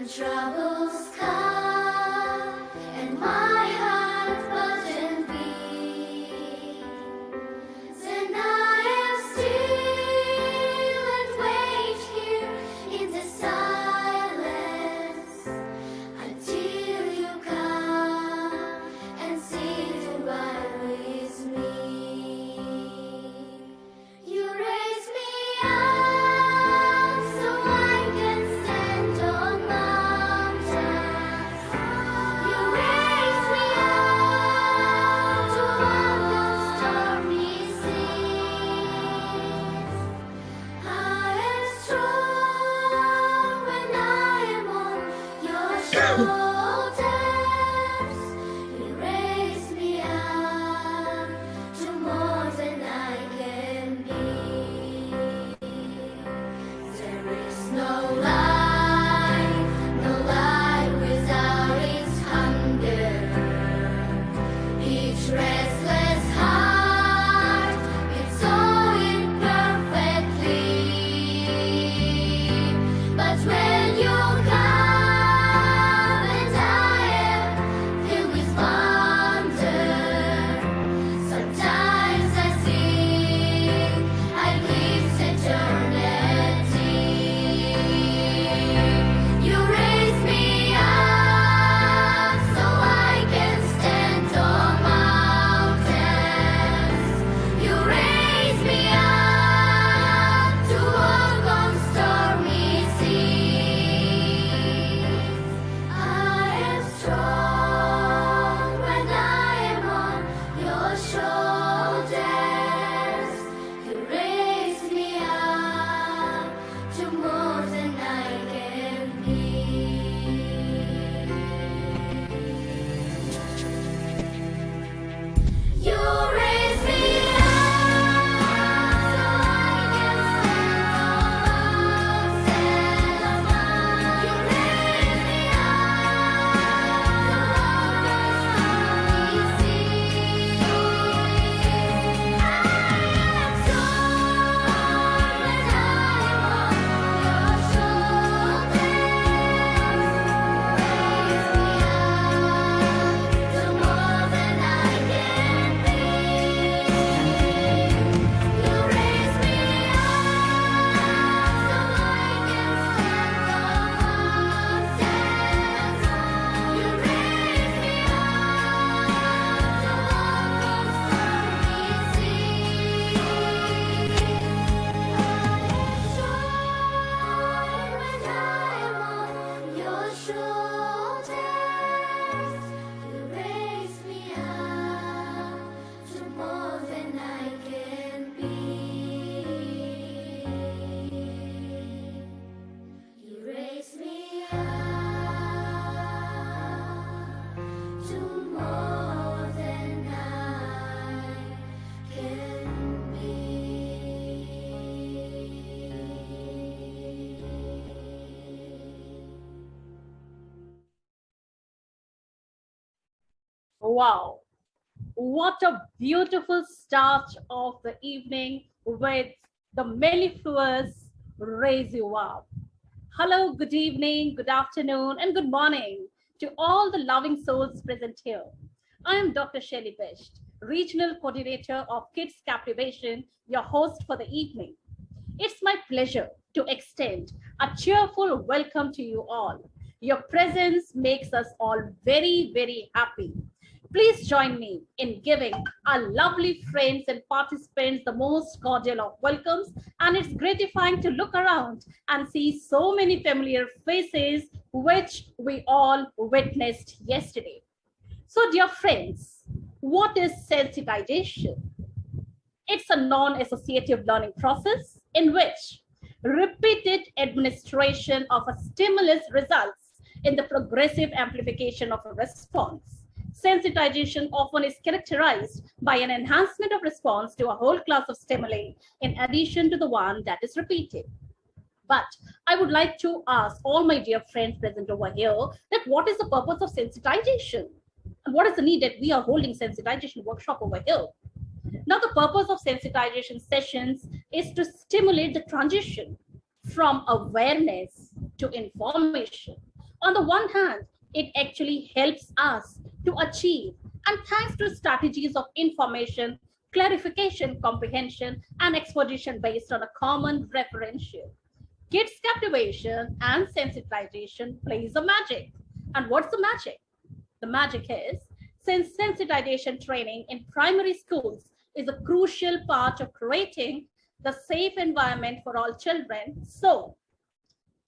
troubles come and my heart doesn't beat, then I am still and wait here in the silence until you come and sit right with me. You raise me up so I can stand on mountains. You raise me up to walk on stormy seas. I am strong when I am on your shoulders. You raise me up to more than I can be. There is no life without its hunger. Each restless heart beats so imperfectly. But when you come and I am filled with wonder, sometimes I think I live eternity. You raise me up so I can stand on mountains. You raise me up to walk on stormy seas. I am strong when I am on your shoulders. You raise me up to more than I can be. You raise me up so I can stand on mountains. You raise me up to walk on stormy seas. I am strong when I am on your shoulders. Raise me up to more than I can be. You raise me up so I can stand on mountains. You raise me up to walk on stormy seas. I am strong when I am on your shoulders. You raise me up to more than I can be. You raise me up to more than I can be. Wow, what a beautiful start of the evening with the mellifluous Raise You Up. Hello, good evening, good afternoon, and good morning to all the loving souls present here. I am Dr. Shelley Best, Regional Coordinator of Kids Captivation, your host for the evening. It's my pleasure to extend a cheerful welcome to you all. Your presence makes us all very, very happy. Please join me in giving our lovely friends and participants the most cordial of welcomes. And it's gratifying to look around and see so many familiar faces, which we all witnessed yesterday. So, dear friends, what is sensitization? It's a non-associative learning process in which repeated administration of a stimulus results in the progressive amplification of a response. Sensitization often is characterized by an enhancement of response to a whole class of stimuli in addition to the one that is repeated. But I would like to ask all my dear friends present over here that what is the purpose of sensitization? And what is the need that we are holding sensitization workshop over here? Now, the purpose of sensitization sessions is to stimulate the transition from awareness to information, On the one hand, it actually helps us to achieve, and thanks to strategies of information, clarification, comprehension, and exposition based on a common referential. Kids' captivation and sensitization plays a magic. And what's the magic? The magic is, since sensitization training in primary schools is a crucial part of creating the safe environment for all children, so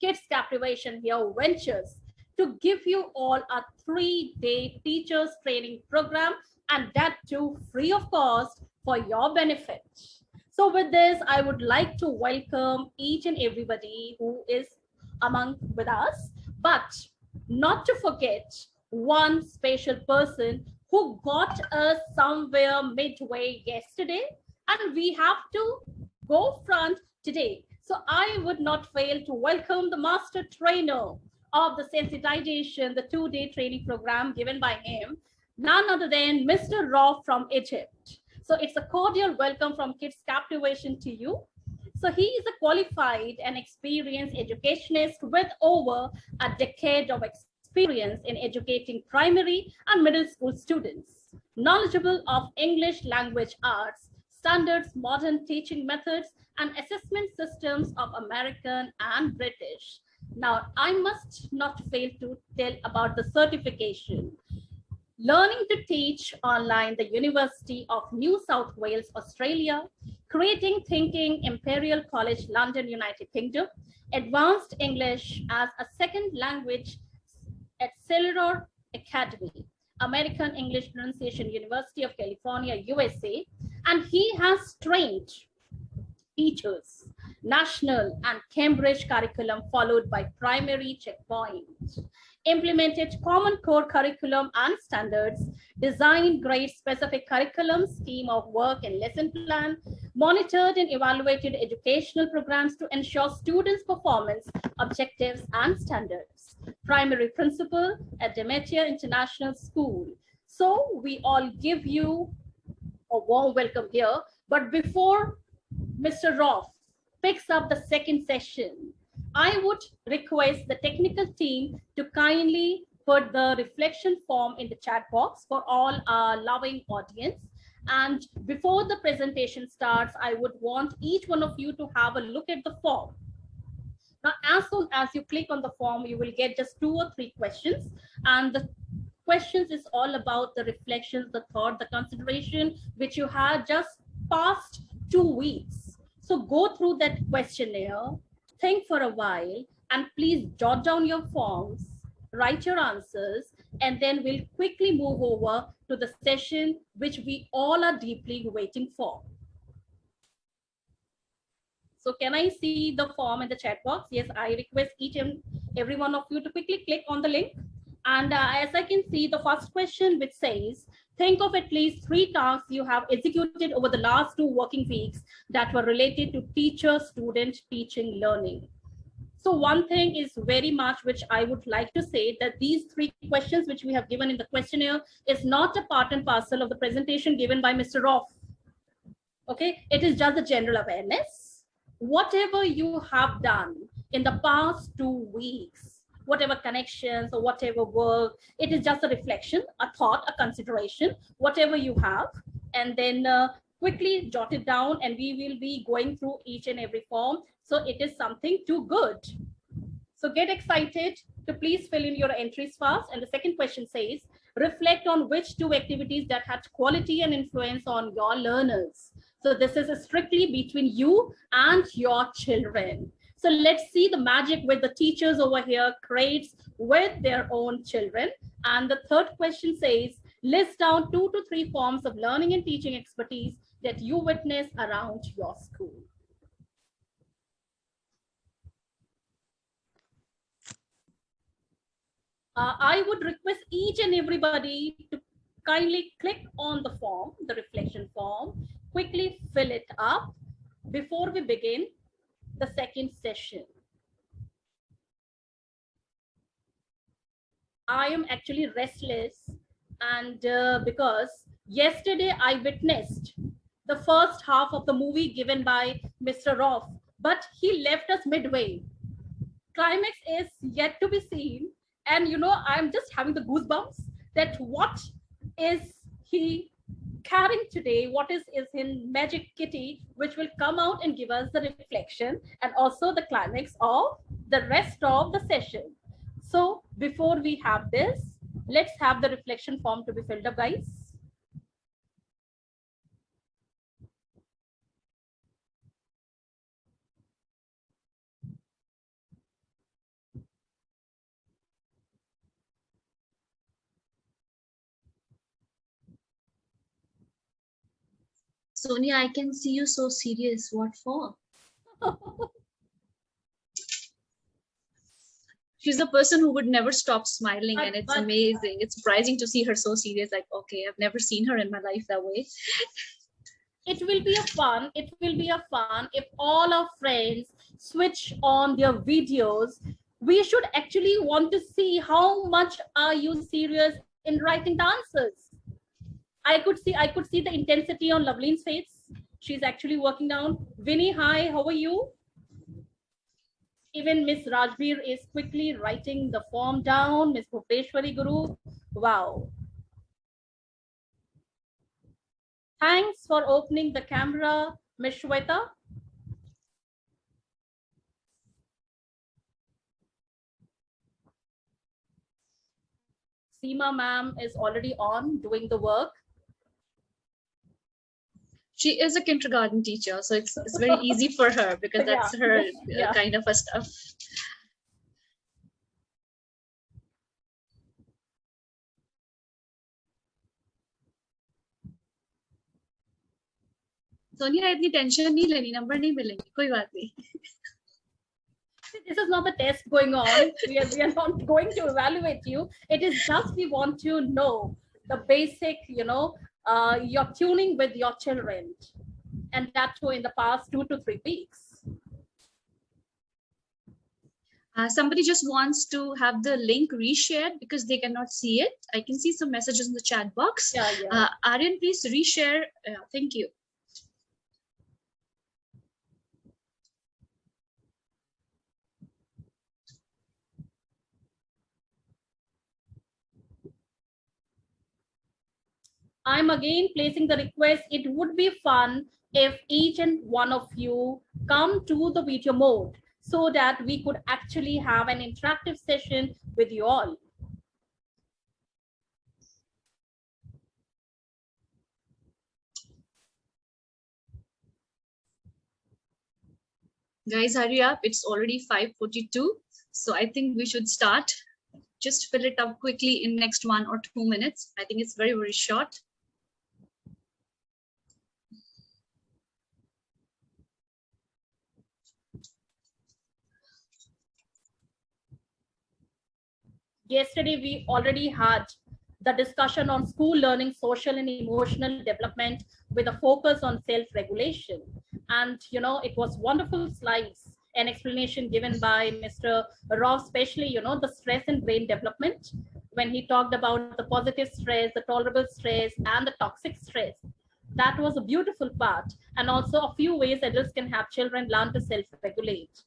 Kids Captivation here ventures to give you all a 3-day teachers training program, and that too free of cost for your benefit. So with this, I would like to welcome each and everybody who is among with us, but not to forget one special person who got us somewhere midway yesterday, and we have to go front today. So I would not fail to welcome the master trainer of the sensitization, the 2-day training program given by him, none other than Mr. Rauf from Egypt. So it's a cordial welcome from Kids Captivation to you. So he is a qualified and experienced educationist with over a decade of experience in educating primary and middle school students, knowledgeable of English language arts, standards, modern teaching methods, and assessment systems of American and British. Now, I must not fail to tell about the certification. Learning to teach online, the University of New South Wales, Australia, creating thinking, Imperial College, London, United Kingdom, advanced English as a second language at Cellular Academy, American English Pronunciation, University of California, USA, and he has trained teachers, national and Cambridge curriculum followed by primary checkpoint, implemented common core curriculum and standards, designed grade specific curriculum, scheme of work and lesson plan, monitored and evaluated educational programs to ensure students' performance, objectives and standards. Primary principal at Demetia International School. So we all give you a warm welcome here. But before Mr. Rauf picks up the second session, I would request the technical team to kindly put the reflection form in the chat box for all our loving audience. And before the presentation starts, I would want each one of you to have a look at the form. Now, as soon as you click on the form, you will get just 2 or 3 questions. And the questions is all about the reflections, the thought, the consideration, which you had just past 2 weeks. So go through that questionnaire, think for a while, and please jot down your forms, write your answers, and then we'll quickly move over to the session which we all are deeply waiting for. So can I see the form in the chat box? Yes, I request each and every one of you to quickly click on the link. And as I can see, the first question which says, think of at least 3 tasks you have executed over the last 2 working weeks that were related to teacher-student teaching learning. So one thing is very much which I would like to say, that these 3 questions which we have given in the questionnaire is not a part and parcel of the presentation given by Mr. Rauf. Okay, it is just a general awareness. Whatever you have done in the past 2 weeks, whatever connections or whatever work, it is just a reflection, a thought, a consideration, whatever you have, and then quickly jot it down, and we will be going through each and every form. So it is something too good. So get excited to please fill in your entries fast. And the second question says, reflect on which 2 activities that had quality and influence on your learners. So this is strictly between you and your children. So let's see the magic with the teachers over here creates with their own children. And the third question says, list down 2 to 3 forms of learning and teaching expertise that you witness around your school. I would request each and everybody to kindly click on the form, the reflection form, quickly fill it up before we begin the second session. I am actually restless, and because yesterday I witnessed the first half of the movie given by Mr. Rauf, but he left us midway. Climax is yet to be seen, And I'm just having the goosebumps that what is he carrying today, what is in magic kitty, which will come out and give us the reflection and also the climax of the rest of the session. So before we have this, let's have the reflection form to be filled up, guys. Sonia, I can see you so serious. What for? She's a person who would never stop smiling, and it's amazing. It's surprising to see her so serious. Like, okay, I've never seen her in my life that way. It will be a fun. It will be a fun if all our friends switch on their videos. We should actually want to see how much are you serious in writing the answers. I could see the intensity on Loveline's face. She's actually working down. Vinny, hi, how are you? Even Miss Rajbir is quickly writing the form down. Miss Bhupeshwari Guru, wow. Thanks for opening the camera, Miss Shweta. Seema ma'am is already on doing the work. She is a kindergarten teacher, so it's very easy for her because that's her kind of a stuff. Sonia इतनी tension नहीं लेनी, number नहीं मिलेंगे, कोई बात नहीं. This is not the test going on. We are not going to evaluate you. It is just we want to know the basic, you're tuning with your children, and that too in the past 2 to 3 weeks. Somebody just wants to have the link reshared because they cannot see it. I can see some messages in the chat box. Aryan, please reshare. Thank you. I'm again placing the request. It would be fun if each and one of you come to the video mode so that we could actually have an interactive session with you all. Guys, hurry up. It's already 5:42. So I think we should start. Just fill it up quickly in next 1 or 2 minutes. I think it's very, very short. Yesterday, we already had the discussion on school learning, social and emotional development with a focus on self-regulation. And, it was wonderful slides and explanation given by Mr. Rauf, especially, the stress and brain development when he talked about the positive stress, the tolerable stress, and the toxic stress. That was a beautiful part. And also a few ways adults can have children learn to self-regulate.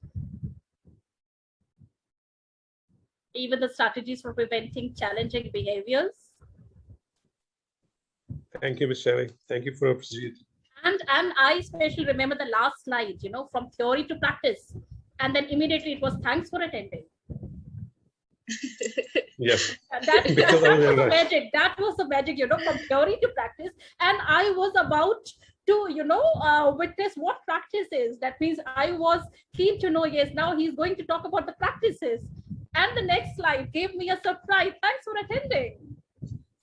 Even the strategies for preventing challenging behaviors. Thank you, Ms. Shelly. Thank you for appreciating. And I especially remember the last slide, from theory to practice. And then immediately it was thanks for attending. Yes. That was the magic. That was the magic, from theory to practice. And I was about to, witness what practice is. That means I was keen to know, yes, now he's going to talk about the practices. And the next slide gave me a surprise. Thanks for attending.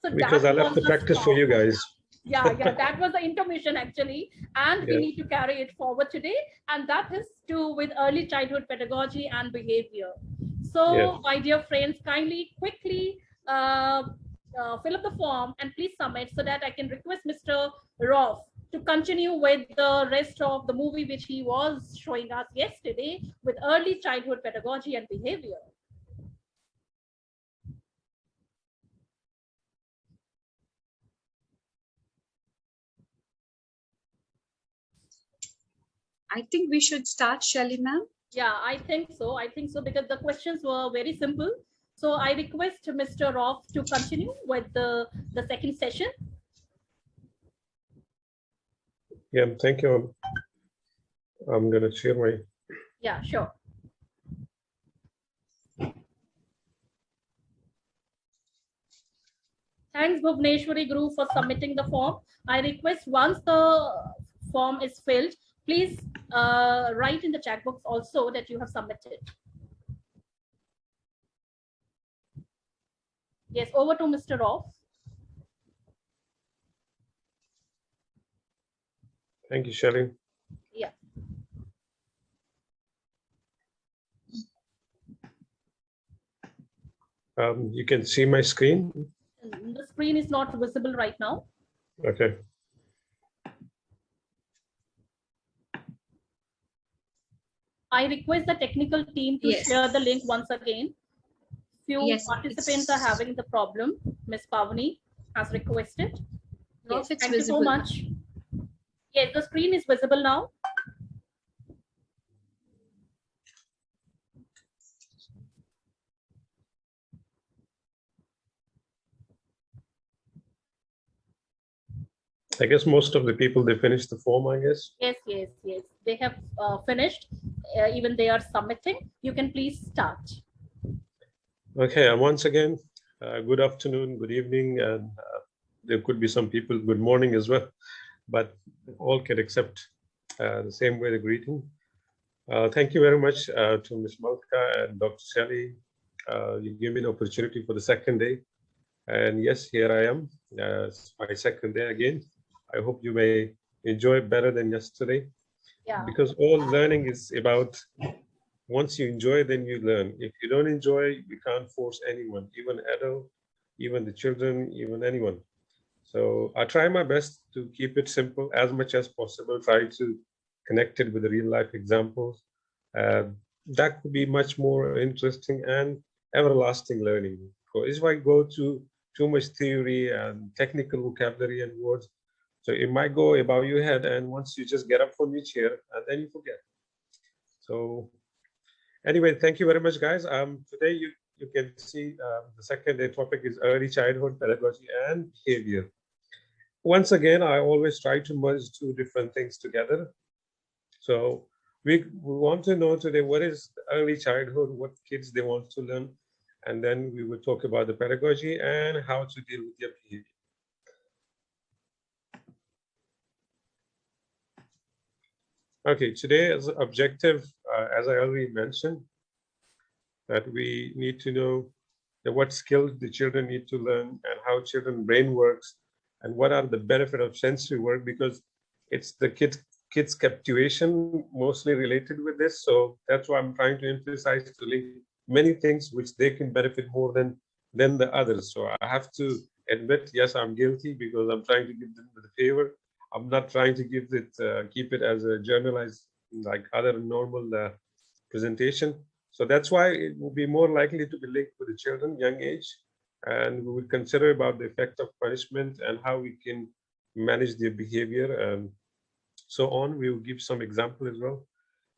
So because I left the practice for you guys. Yeah, that was the intermission actually. And we need to carry it forward today. And that is to do with early childhood pedagogy and behavior. So, my dear friends, kindly, quickly fill up the form and please submit so that I can request Mr. Rauf to continue with the rest of the movie which he was showing us yesterday with early childhood pedagogy and behavior. I think we should start, Shelly ma'am. Yeah, I think so. I think so because the questions were very simple. So I request Mr. Rauf to continue with the second session. Yeah, thank you. I'm going to share my. Yeah, sure. Thanks, Bhuvneshwari Group, for submitting the form. I request once the form is filled, please write in the chat box also that you have submitted. Yes, over to Mr. Rauf. Thank you, Shelley. Yeah. You can see my screen. The screen is not visible right now. Okay. I request the technical team to share the link once again. Few participants are having the problem. Ms. Pavani has requested. Yes, thank you so much. Yes, the screen is visible now. I guess most of the people, they finished the form, I guess. Yes, yes, yes. They have finished. Even they are submitting. You can please start. Okay, and once again, good afternoon, good evening, and there could be some people, good morning as well, but all can accept the same way the greeting. Thank you very much to Ms. Malka and Dr. Shelley. You gave me an opportunity for the second day. And yes, here I am. It's my second day again. I hope you may enjoy it better than yesterday. Yeah. Because all learning is about, once you enjoy, then you learn. If you don't enjoy, you can't force anyone, even adult, even the children, even anyone. So I try my best to keep it simple as much as possible, try to connect it with the real life examples. That could be much more interesting and everlasting learning. Because if I go to too much theory and technical vocabulary and words, so it might go above your head, and once you just get up from your chair, and then you forget. So anyway, thank you very much, guys. Today you can see the second day topic is early childhood pedagogy and behavior. Once again, I always try to merge two different things together. So we want to know today what is early childhood, what kids they want to learn, and then we will talk about the pedagogy and how to deal with their behavior. Okay, today's objective, as I already mentioned, that we need to know that what skills the children need to learn and how children's brain works and what are the benefit of sensory work, because it's the kids captivation mostly related with this. So that's why I'm trying to emphasize to link many things which they can benefit more than the others. So I have to admit, yes, I'm guilty because I'm trying to give them the favor. I'm not trying to give it, keep it as a journalized like other normal presentation. So that's why it will be more likely to be linked with the children, young age, and we will consider about the effect of punishment and how we can manage their behavior and so on. We will give some example as well.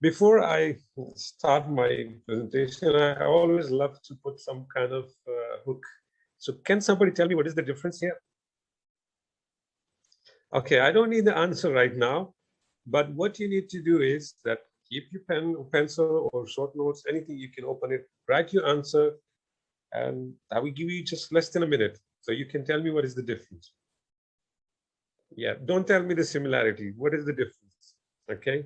Before I start my presentation, I always love to put some kind of hook. So can somebody tell me what is the difference here? Okay, I don't need the answer right now, but what you need to do is that keep your pen or pencil or short notes, anything you can open it, write your answer, and I will give you just less than a minute. So you can tell me what is the difference. Yeah, don't tell me the similarity. What is the difference? Okay.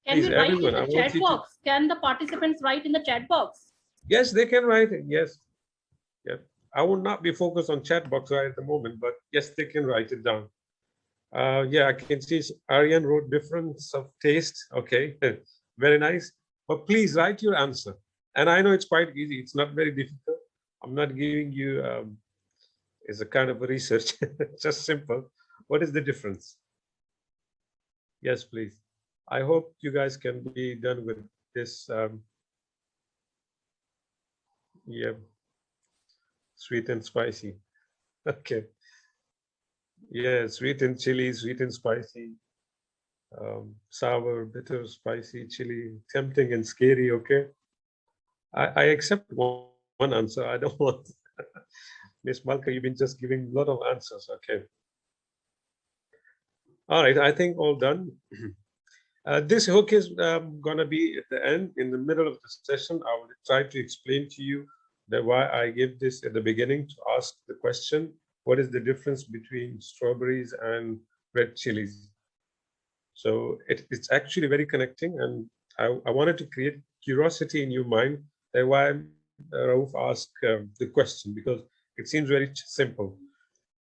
Can we write in the chat box? Can the participants write in the chat box? Yes, they can write it. Yes. Yeah. I will not be focused on chat box right at the moment, but yes, they can write it down. Yeah, I can see Aryan wrote difference of taste. Okay, very nice. But please write your answer. And I know it's quite easy. It's not very difficult. I'm not giving you as a kind of a research, just simple. What is the difference? Yes, please. I hope you guys can be done with this. Yeah, sweet and spicy. Okay. Yeah, sweet and chili, sweet and spicy. Sour, bitter, spicy, chili, tempting and scary. Okay. I accept one one answer. I don't want Miss Malka, you've been just giving a lot of answers. Okay. All right, I think all done. This hook is going to be at the end, in the middle of the session. I will try to explain to you that why I give this at the beginning to ask the question, what is the difference between strawberries and red chilies? So it's actually very connecting, and I wanted to create curiosity in your mind that why Rauf asked the question, because it seems very simple.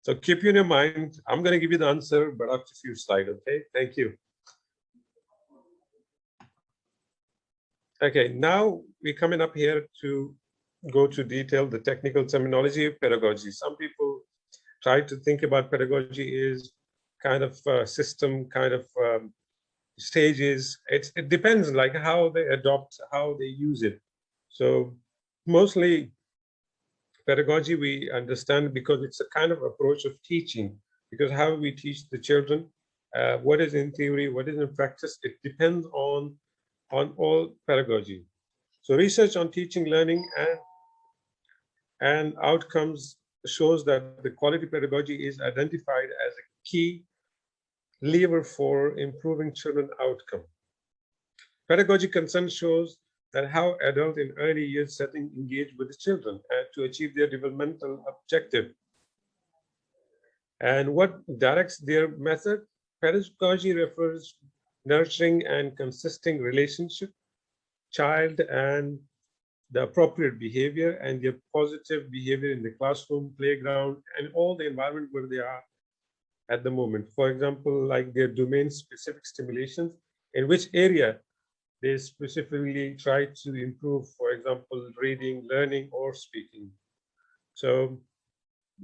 So keep in your mind, I'm going to give you the answer, but after a few slides, okay? Thank you. Okay, now we're coming up here to go to detail the technical terminology of pedagogy. Some people try to think about pedagogy is kind of system, kind of stages. It depends like how they adopt, how they use it. So mostly pedagogy we understand because it's a kind of approach of teaching, because how we teach the children, what is in theory, what is in practice, it depends on all pedagogy. So research on teaching, learning, and outcomes shows that the quality pedagogy is identified as a key lever for improving children outcome. Pedagogy consent shows that how adults in early years setting engage with the children to achieve their developmental objective. And what directs their method? Pedagogy refers nurturing and consistent relationship, child and the appropriate behavior and their positive behavior in the classroom, playground, and all the environment where they are at the moment. For example, like their domain-specific stimulations, in which area they specifically try to improve, for example, reading, learning, or speaking. So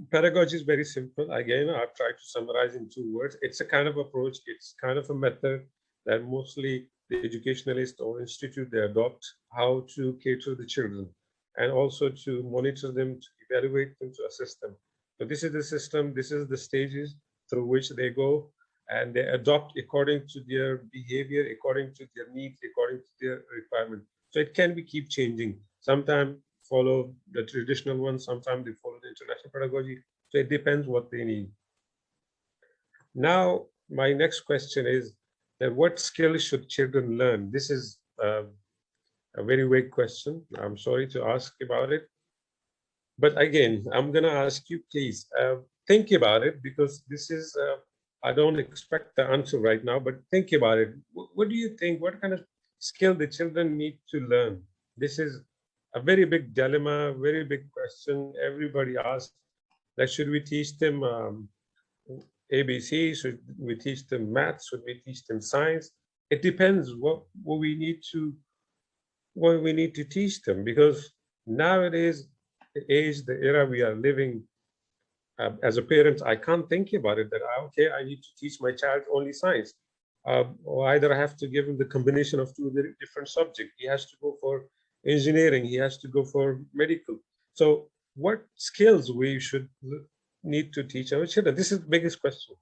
pedagogy is very simple. Again, I've tried to summarize in 2 words. It's a kind of approach, it's kind of a method that mostly the educationalists or institute, they adopt how to cater the children and also to monitor them, to evaluate them, to assess them. So this is the system, this is the stages through which they go, and they adopt according to their behavior, according to their needs, according to their requirement. So it can be keep changing. Sometimes follow the traditional one, sometimes they follow the international pedagogy. So it depends what they need. Now, my next question is that what skills should children learn? This is a very vague question. I'm sorry to ask about it. But again, I'm going to ask you, please think about it, because this is, I don't expect the answer right now, but think about it. What do you think? What kind of skill the children need to learn? This is a very big dilemma, very big question. Everybody asks, like, should we teach them ABC? Should we teach them maths? Should we teach them science? It depends what we need to teach them, because nowadays, the age, the era we are living, as a parent, I can't think about it that okay, I need to teach my child only science, or either I have to give him the combination of 2 different subjects. He has to go for engineering, he has to go for medical. So what skills we should need to teach our children? This is the biggest question.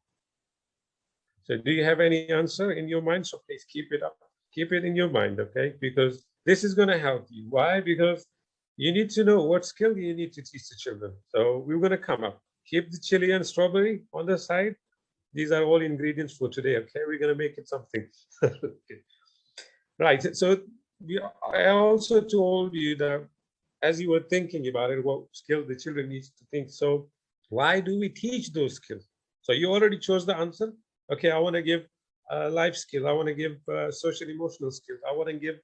So do you have any answer in your mind? So please keep it up, keep it in your mind, okay? Because this is going to help you. Why? Because you need to know what skill you need to teach the children. So we're going to come up. Keep the chili and strawberry on the side. These are all ingredients for today, okay? We're going to make it something. Okay. Right, so I also told you that as you were thinking about it, what skill the children needs to think. So why do we teach those skills? So you already chose the answer. Okay, I want to give life skill. I want to give social emotional skills. I want to give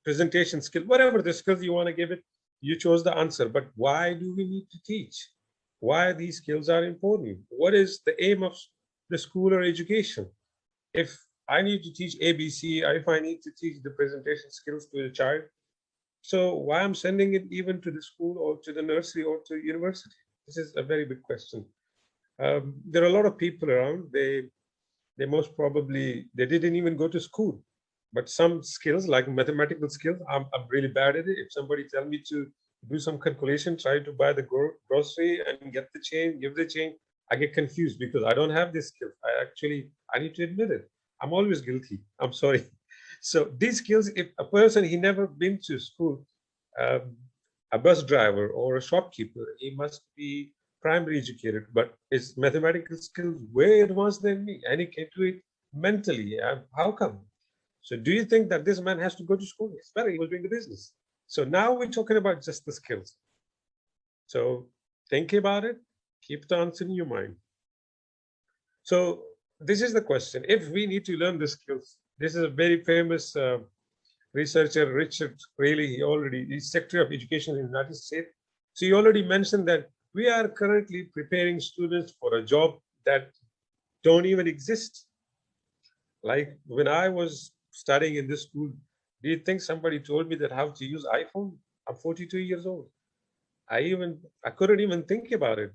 presentation skill, whatever the skills you want to give it, you chose the answer. But why do we need to teach? Why these skills are important? What is the aim of the school or education? If I need to teach ABC, if I need to teach the presentation skills to the child, so why I'm sending it even to the school or to the nursery or to university? This is a very big question. There are a lot of people around, they most probably, they didn't even go to school. But some skills like mathematical skills, I'm really bad at it. If somebody tell me to do some calculation, try to buy the grocery and get the change, give the change, I get confused because I don't have this skill. I need to admit it. I'm always guilty. I'm sorry. So these skills, if a person, he never been to school, a bus driver or a shopkeeper, he must be primary educated, but his mathematical skills way advanced than me, and he can do it mentally. How come? So do you think that this man has to go to school? It's better he was doing the business. So now we're talking about just the skills. So think about it, keep the answer in your mind. So this is the question. If we need to learn the skills, this is a very famous researcher, Richard Rayleigh, he's Secretary of Education in the United States. So he already mentioned that we are currently preparing students for a job that don't even exist. Like when I was studying in this school, do you think somebody told me that how to use iPhone? I'm 42 years old. I couldn't even think about it.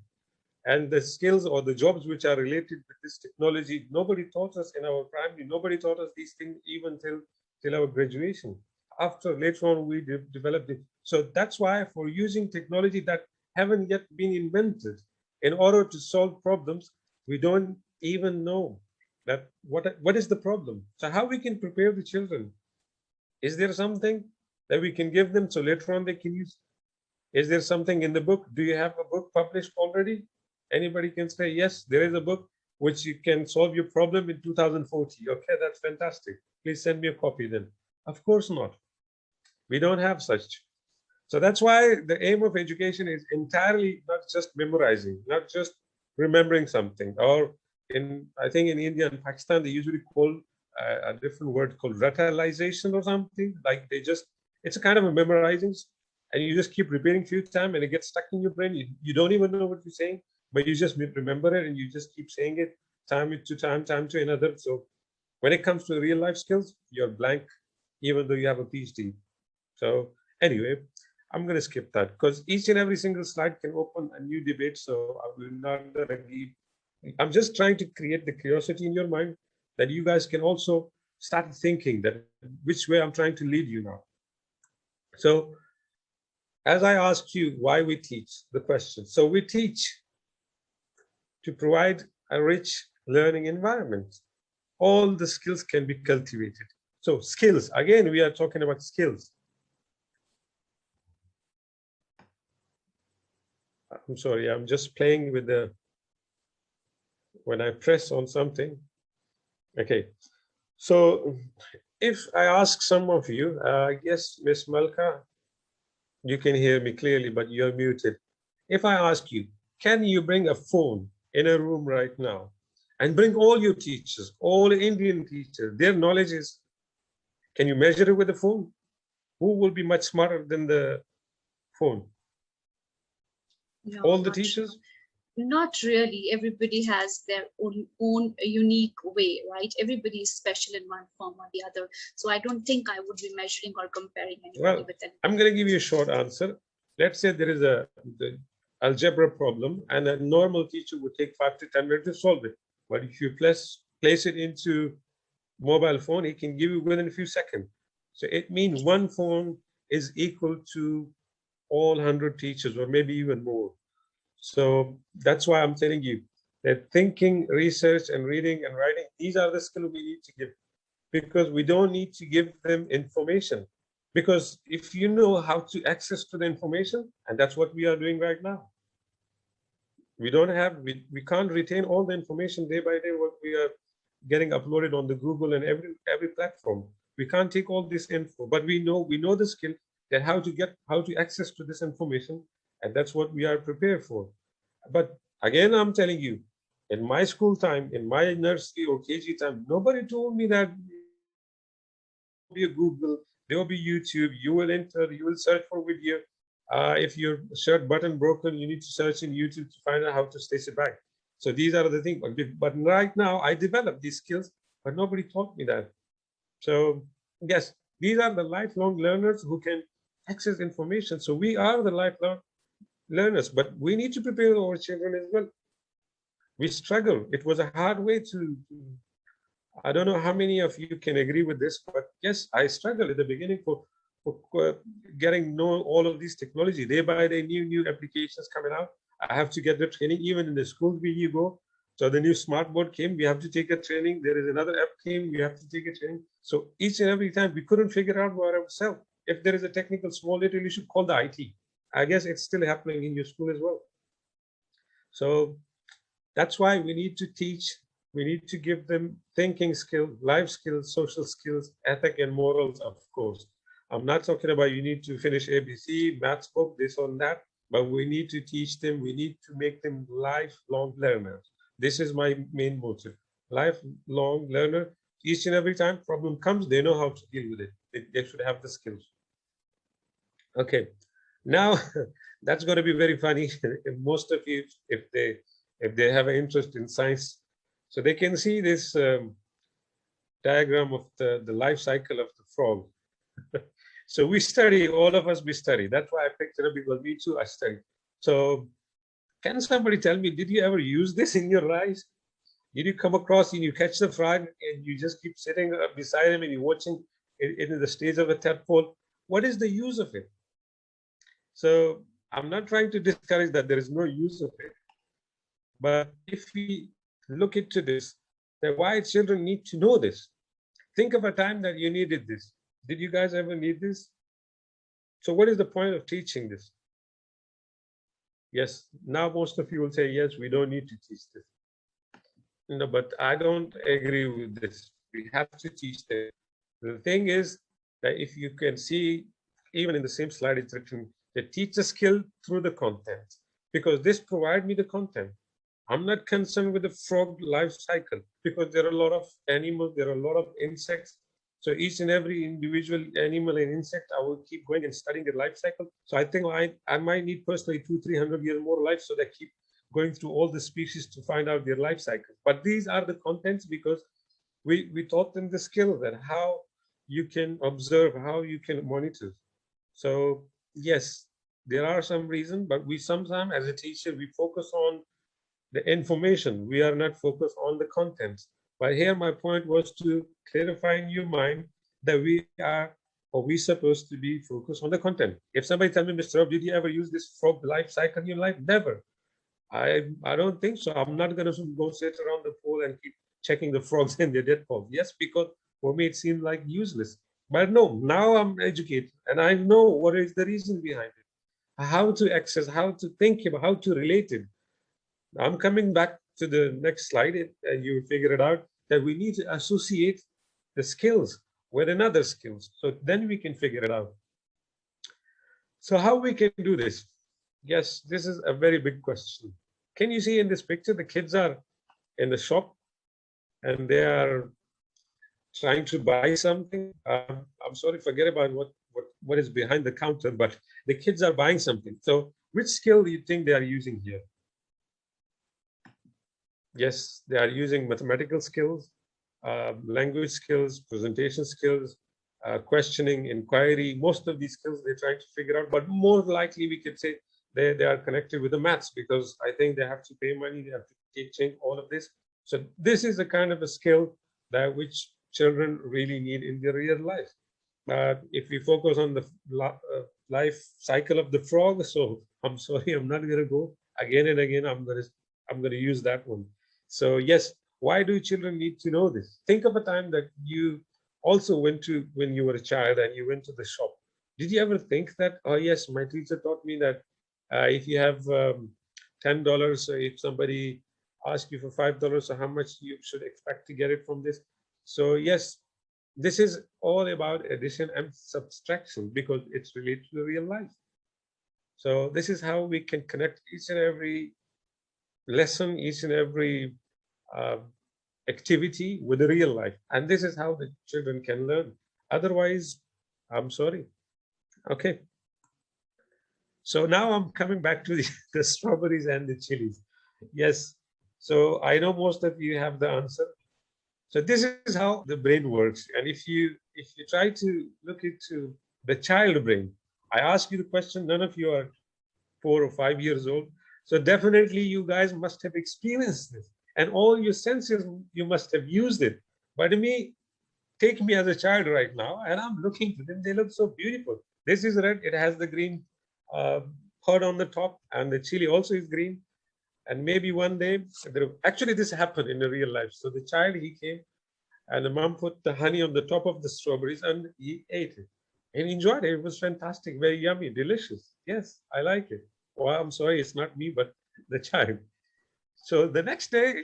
And the skills or the jobs which are related with this technology, nobody taught us in our primary, nobody taught us these things even till our graduation. After later on, we developed it. So that's why for using technology that haven't yet been invented, in order to solve problems, we don't even know that what is the problem. So how we can prepare the children? Is there something that we can give them so later on they can use? Is there something in the book? Do you have a book published already? Anybody can say, yes, there is a book which you can solve your problem in 2040. Okay, that's fantastic. Please send me a copy then. Of course not. We don't have such. So that's why the aim of education is entirely not just memorizing, not just remembering something. Or I think in India and Pakistan, they usually call a different word called ritualization or something. Like it's a kind of a memorizing, and you just keep repeating a few times and it gets stuck in your brain. You don't even know what you're saying, but you just remember it and you just keep saying it time to another. So when it comes to real life skills, you're blank, even though you have a PhD. So anyway, I'm going to skip that because each and every single slide can open a new debate. So I will not give. I'm just trying to create the curiosity in your mind that you guys can also start thinking that which way I'm trying to lead you now. So as I asked you why we teach, the question. So we teach to provide a rich learning environment. All the skills can be cultivated. So skills, again, we are talking about skills. I'm sorry, I'm just playing with when I press on something. Okay, so if I ask some of you, I guess Miss Malka, you can hear me clearly, but you're muted. If I ask you, can you bring a phone in a room right now and bring all your teachers, all Indian teachers, their knowledge is, can you measure it with a phone? Who will be much smarter than the phone? No, all the teachers? Not really. Everybody has their own unique way, right? Everybody is special in one form or the other. So I don't think I would be measuring or comparing anybody with anybody. I'm going to give you a short answer. Let's say there is the algebra problem and a normal teacher would take 5 to 10 minutes to solve it. But if you place it into mobile phone, he can give you within a few seconds. So it means one phone is equal to all 100 teachers or maybe even more. So that's why I'm telling you that thinking, research, and reading and writing, these are the skills we need to give, because we don't need to give them information. Because if you know how to access to the information, and that's what we are doing right now, we can't retain all the information day by day what we are getting uploaded on the Google and every platform. We can't take all this info, but we know the skill that how to access to this information, and that's what we are prepared for. But again, I'm telling you, in my school time, in my nursery or KG time, nobody told me that there will be a Google, there will be YouTube, you will search for video. If your shirt button broken, you need to search in YouTube to find out how to stitch it back. So these are the things. But right now, I developed these skills, but nobody taught me that. So yes, these are the lifelong learners who can access information. So we are the lifelong learners, but we need to prepare our children as well. We struggle. It was a hard way to I don't know how many of you can agree with this, but yes, I struggled at the beginning for getting know all of these technology. Day by day, new applications coming out. I have to get the training. Even in the schools where you go, so the new smart board came, we have to take a training. There is another app came, we have to take a training. So each and every time we couldn't figure out by ourselves. If there is a technical small little issue, call the IT. I guess it's still happening in your school as well. So that's why we need to teach, we need to give them thinking skills, life skills, social skills, ethic and morals, of course. I'm not talking about you need to finish ABC, maths book, this or that, but we need to teach them, we need to make them lifelong learners. This is my main motive. Lifelong learner, each and every time problem comes, they know how to deal with it. They should have the skills. Okay, now that's going to be very funny. Most of you, if they have an interest in science, so they can see this diagram of the life cycle of the frog. So we study, all of us, we study. That's why I picked it up, because me too, I study. So can somebody tell me, did you ever use this in your lives? Did you come across and you catch the frog and you just keep sitting beside him and you're watching it in the stage of a tadpole? What is the use of it? So I'm not trying to discourage that there is no use of it. But if we look into this, then why children need to know this? Think of a time that you needed this. Did you guys ever need this? So what is the point of teaching this? Yes, now most of you will say, yes, we don't need to teach this. No, but I don't agree with this. We have to teach this. The thing is that if you can see, even in the same slide, it's written, they teach a skill through the content, because this provides me the content. I'm not concerned with the frog life cycle, because there are a lot of animals, there are a lot of insects. So each and every individual animal and insect, I will keep going and studying their life cycle. So I think I might need personally 200-300 years more life, so that I keep going through all the species to find out their life cycle. But these are the contents, because we taught them the skill that how you can observe, how you can monitor. So yes, there are some reasons, but we sometimes as a teacher, we focus on the information. We are not focused on the content. But here my point was to clarify in your mind that we are, or we supposed to be focused on the content. If somebody tell me, Mr. Rauf, did you ever use this frog life cycle in your life? Never. I don't think so. I'm not going to go sit around the pool and keep checking the frogs in their dead pool. Yes, because for me it seemed like useless. But no, now I'm educated and I know what is the reason behind it, how to access, how to think about, how to relate it. I'm coming back to the next slide, and you figure it out that we need to associate the skills with another skills. So then we can figure it out. So how we can do this? Yes, this is a very big question. Can you see in this picture, the kids are in the shop and they are trying to buy something. I'm sorry, forget about what is behind the counter, but the kids are buying something. So which skill do you think they are using here? Yes, they are using mathematical skills, language skills, presentation skills, questioning, inquiry. Most of these skills they're trying to figure out, but more likely we could say they are connected with the maths, because I think they have to pay money, they have to take change, all of this. So this is a kind of a skill that which children really need in their real life. If we focus on the life cycle of the frog, so I'm sorry, I'm not going to go again and again. I'm going to use that one. So yes, why do children need to know this? Think of a time that you also went to when you were a child and you went to the shop. Did you ever think that, oh yes, my teacher taught me that if you have $10, so if somebody asks you for $5, so how much you should expect to get it from this? So yes, this is all about addition and subtraction, because it's related to real life. So this is how we can connect each and every lesson, each and every activity with the real life. And this is how the children can learn. Otherwise, I'm sorry. Okay. So now I'm coming back to the strawberries and the chilies. Yes. So I know most of you have the answer. So this is how the brain works. And if you try to look into the child brain, I ask you the question, none of you are 4 or 5 years old. So definitely you guys must have experienced this. And all your senses, you must have used it. But take me as a child right now, and I'm looking to them. They look so beautiful. This is red. It has the green pod on the top, and the chili also is green. And maybe one day, actually this happened in the real life. So the child, he came, and the mom put the honey on the top of the strawberries, and he ate it. and enjoyed it. It was fantastic, very yummy, delicious. Yes, I like it. Well, I'm sorry, it's not me, but the child. So the next day,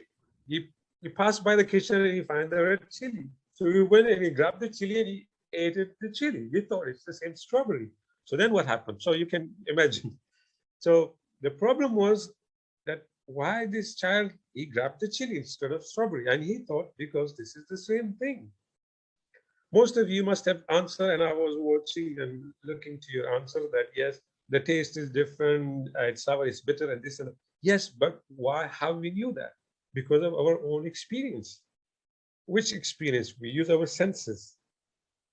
he passed by the kitchen and he found the red chili. So he went and he grabbed the chili and he ate it, the chili. We thought it's the same strawberry. So then what happened? So you can imagine. So the problem was that why this child, he grabbed the chili instead of strawberry. And he thought because this is the same thing. Most of you must have answered, and I was watching and looking to your answer that yes, the taste is different, it's sour, it's bitter, and this and that. Yes, but why? How we knew that? Because of our own experience. Which experience? We use our senses.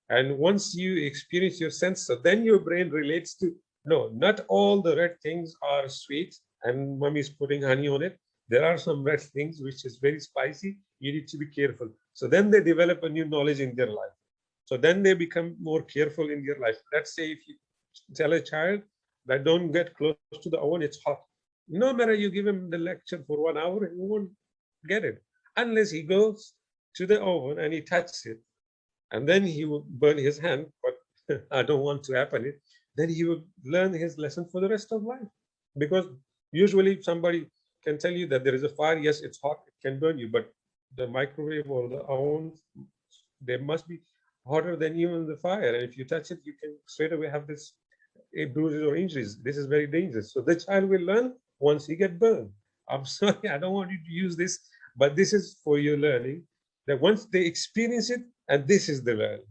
And once you experience your sense, so then your brain relates to no, not all the red things are sweet, and mommy is putting honey on it. There are some red things which is very spicy. You need to be careful. So then they develop a new knowledge in their life. So then they become more careful in their life. Let's say if you tell a child that don't get close to the oven, it's hot. No matter you give him the lecture for 1 hour, he won't get it unless he goes to the oven and he touches it, and then he will burn his hand. But I don't want to happen it. Then he will learn his lesson for the rest of life, because usually somebody can tell you that there is a fire. Yes, it's hot, it can burn you, but the microwave or the oven, they must be hotter than even the fire. And if you touch it, you can straight away have this bruises or injuries. This is very dangerous. So the child will learn once he get burned. I'm sorry, I don't want you to use this, but this is for your learning, that once they experience it, and this is the learning,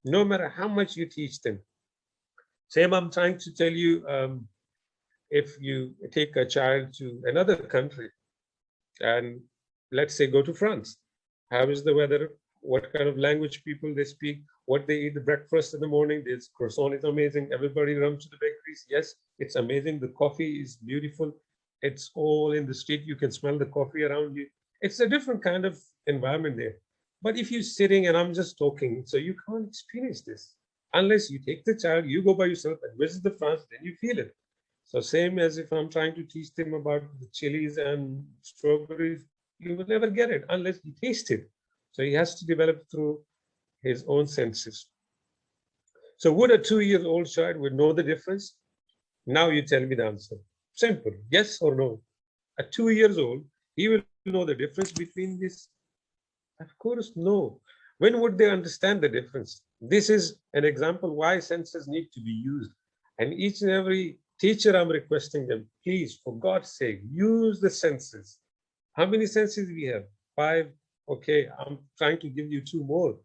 no matter how much you teach them. Same, I'm trying to tell you, if you take a child to another country and let's say go to France, how is the weather? What kind of language people they speak? What they eat the breakfast in the morning? This croissant is amazing. Everybody runs to the bakeries. Yes, it's amazing. The coffee is beautiful. It's all in the street. You can smell the coffee around you. It's a different kind of environment there. But if you're sitting and I'm just talking, so you can't experience this unless you take the child, you go by yourself and visit the France, then you feel it. So same as if I'm trying to teach them about the chilies and strawberries, you will never get it unless you taste it. So he has to develop through his own senses. So would a 2-year-old child would know the difference? Now you tell me the answer. Simple, yes or no. At 2 years old, he will know the difference between this. Of course, no. When would they understand the difference? This is an example why senses need to be used. And each and every teacher, I'm requesting them, please, for God's sake, use the senses. How many senses we have? 5. Okay, I'm trying to give you 2 more.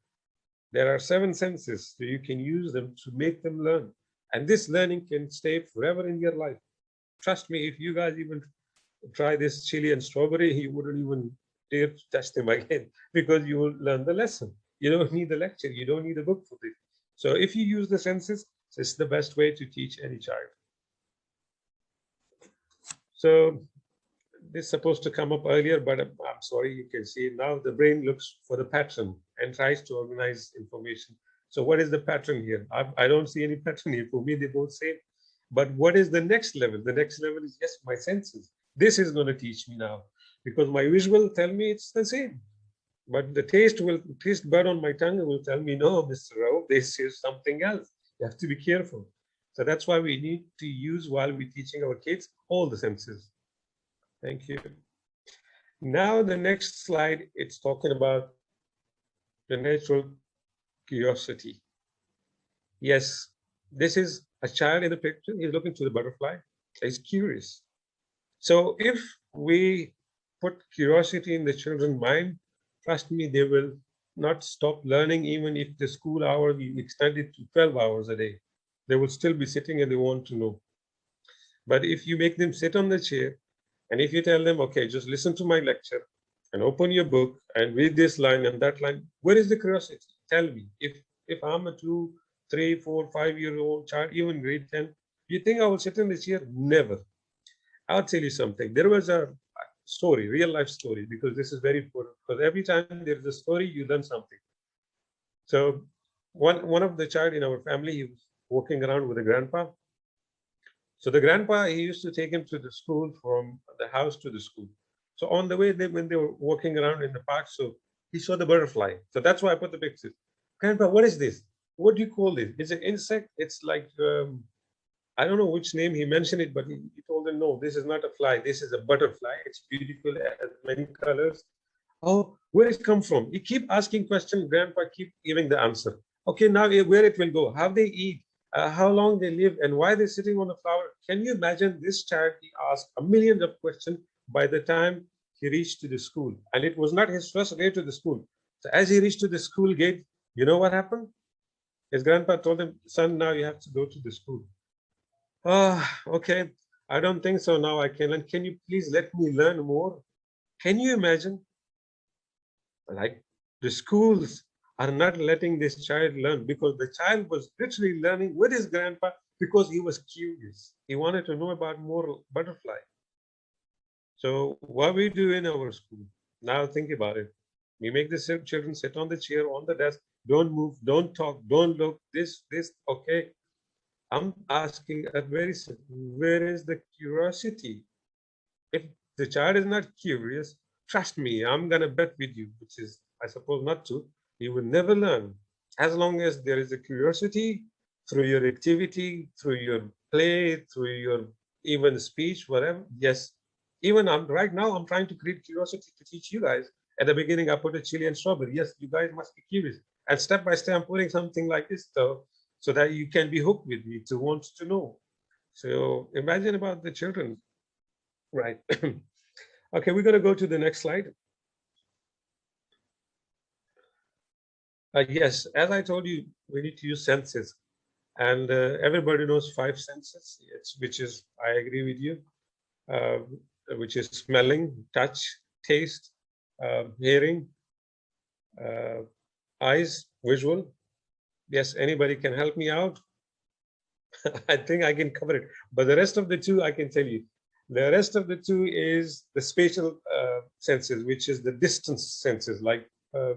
There are 7 senses, so you can use them to make them learn. And this learning can stay forever in your life. Trust me, if you guys even try this chili and strawberry, you wouldn't even dare to touch them again, because you will learn the lesson. You don't need the lecture, you don't need a book for this. So if you use the senses, it's the best way to teach any child. So this is supposed to come up earlier, but I'm sorry, you can see now the brain looks for the pattern and tries to organize information. So what is the pattern here? I don't see any pattern here. For me, they both same. But what is the next level? The next level is, yes, my senses. This is going to teach me now, because my visual tell me it's the same. But the taste bud on my tongue will tell me, no, Mr. Rauf, this is something else. You have to be careful. So that's why we need to use, while we're teaching our kids, all the senses. Thank you. Now the next slide, it's talking about the natural curiosity. Yes, this is a child in the picture. He's looking to the butterfly. He's curious. So if we put curiosity in the children's mind, trust me, they will not stop learning, even if the school hour we extend it to 12 hours a day. They will still be sitting and they want to know. But if you make them sit on the chair, and if you tell them, okay, just listen to my lecture and open your book and read this line and that line, where is the curiosity? Tell me. If I'm a 2, 3, 4, 5-year-old child, even grade 10, you think I will sit in the chair? Never. I'll tell you something. There was a story, real life story, because this is very important. Because every time there's a story, you learn something. So one of the child in our family, he was walking around with a grandpa. So the grandpa, he used to take him to the school, from the house to the school. So on the way, when they were walking around in the park, so he saw the butterfly. So that's why I put the picture. Grandpa, what is this? what do you call it? It's an insect. It's like, I don't know which name he mentioned it, but he told them, no, this is not a fly. This is a butterfly. It's beautiful, it has many colors. Oh, where it come from? You keep asking questions, grandpa keep giving the answer. Okay, now where it will go, how they eat, how long they live, and why they're sitting on the flower. Can you imagine this child? He asked a million of questions by the time he reached to the school. And it was not his first day to the school. So as he reached to the school gate, you know what happened? His grandpa told him, son, now you have to go to the school. Ah, okay. I don't think so now I can learn. Can you please let me learn more? Can you imagine? Like the schools are not letting this child learn because the child was literally learning with his grandpa because he was curious. He wanted to know about more butterfly. So what we do in our school, now think about it. We make the children sit on the chair, on the desk, don't move, don't talk, don't look, this, okay. I'm asking a very simple, where is the curiosity? If the child is not curious, trust me, I'm gonna bet with you, which is, I suppose, not to, you will never learn. As long as there is a curiosity through your activity, through your play, through your even speech, whatever. Yes, even right now, I'm trying to create curiosity to teach you guys. At the beginning, I put a chili and strawberry. Yes, you guys must be curious. And step by step, I'm putting something like this, though, so that you can be hooked with me to want to know. So imagine about the children, right? Okay, we're going to go to the next slide. Yes, as I told you, we need to use senses. And everybody knows 5 senses, which is, I agree with you, which is smelling, touch, taste, hearing, eyes, visual. Yes, anybody can help me out? I think I can cover it. But the rest of the 2, I can tell you. The rest of the 2 is the spatial senses, which is the distance senses. Like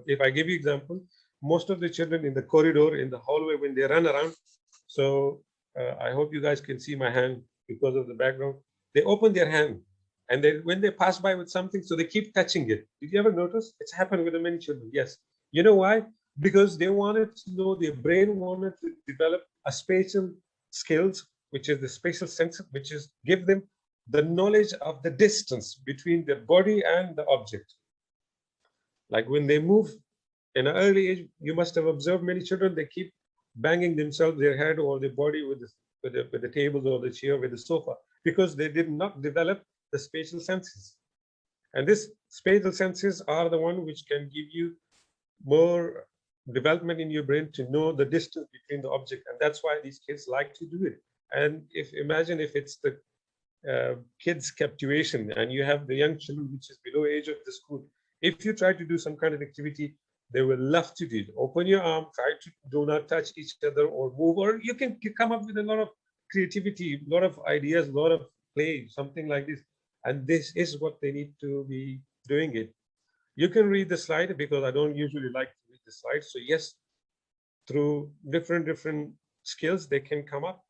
if I give you example, most of the children in the corridor, in the hallway, when they run around, so I hope you guys can see my hand because of the background. They open their hand, and when they pass by with something, so they keep touching it. Did you ever notice? It's happened with many children. Yes. You know why? Because they wanted to know, their brain wanted to develop a spatial skills, which is the spatial sense, which is give them the knowledge of the distance between their body and the object. Like when they move in an early age, you must have observed many children, they keep banging themselves, their head or their body with the tables or the chair, with the sofa, because they did not develop the spatial senses. And these spatial senses are the one which can give you more development in your brain to know the distance between the object. And that's why these kids like to do it. And imagine if it's the kids' captivation and you have the young children which is below age of the school, if you try to do some kind of activity, they will love to do it. Open your arm, try to do not touch each other or move, or you can come up with a lot of creativity, a lot of ideas, a lot of play, something like this. And this is what they need to be doing it. You can read the slide because I don't usually like to read the slides. So yes, through different skills, they can come up.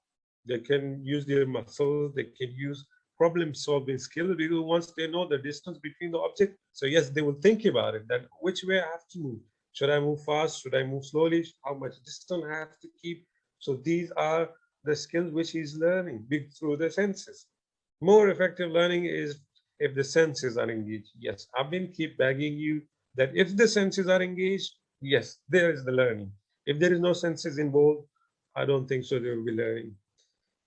They can use their muscles. They can use problem-solving skills because once they know the distance between the object, so yes, they will think about it. That which way I have to move. Should I move fast? Should I move slowly? How much distance I have to keep? So these are the skills which he's learning through the senses. More effective learning is if the senses are engaged. Yes, I've been keep begging you that if the senses are engaged, yes, there is the learning. If there is no senses involved, I don't think so there will be learning.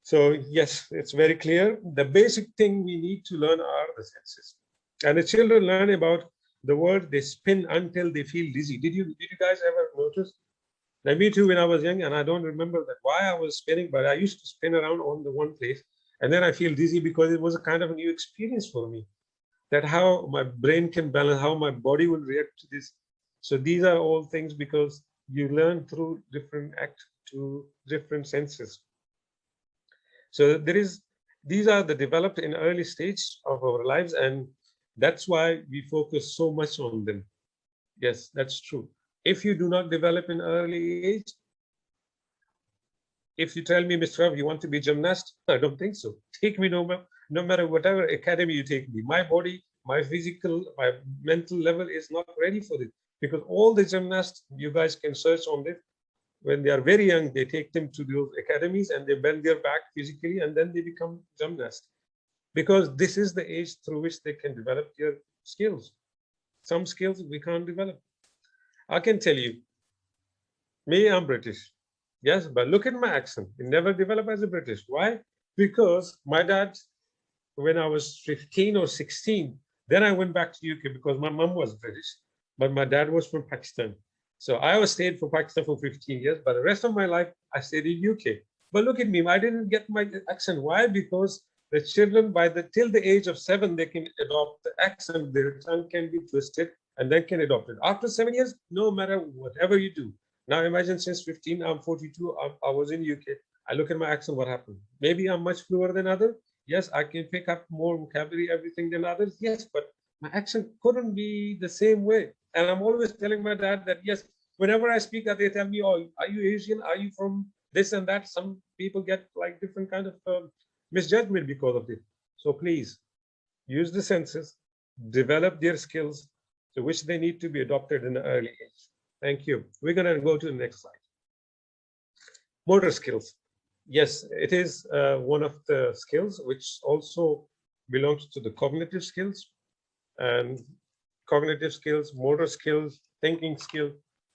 So yes, it's very clear. The basic thing we need to learn are the senses. And the children learn about the word, they spin until they feel dizzy. Did you guys ever notice? Now, me too, when I was young, and I don't remember that why I was spinning, but I used to spin around on the one place, and then I feel dizzy because it was a kind of a new experience for me. That how my brain can balance, how my body will react to this. So these are all things because you learn through different to different senses. So these are the developed in early stage of our lives, and that's why we focus so much on them. Yes, that's true. If you do not develop in early age, if you tell me, Mr. Rauf, you want to be gymnast, I don't think so. Take me no matter whatever academy you take me. My body, my physical, my mental level is not ready for it because all the gymnasts, you guys can search on this, when they are very young, they take them to those academies and they bend their back physically, and then they become gymnasts. Because this is the age through which they can develop their skills. Some skills we can't develop. I can tell you, me, I'm British. Yes, but look at my accent. It never developed as a British. Why? Because my dad, when I was 15 or 16, then I went back to UK because my mom was British, but my dad was from Pakistan. So I was stayed for Pakistan for 15 years, but the rest of my life I stayed in UK. But look at me, I didn't get my accent. Why? Because the children till the age of 7, they can adopt the accent, their tongue can be twisted and then can adopt it. After 7 years, no matter whatever you do. Now imagine since 15, I'm 42, I was in UK. I look at my accent, what happened? Maybe I'm much fluent than others. Yes, I can pick up more vocabulary, everything than others. Yes, but my accent couldn't be the same way. And I'm always telling my dad that, yes, whenever I speak, they tell me, oh, are you Asian? Are you from this and that? Some people get like different kind of misjudgment because of it. So please use the senses, develop their skills to which they need to be adopted in an early age. Thank you. We're going to go to the next slide. Motor skills. Yes, it is one of the skills which also belongs to the cognitive skills. And cognitive skills, motor skills, thinking skills,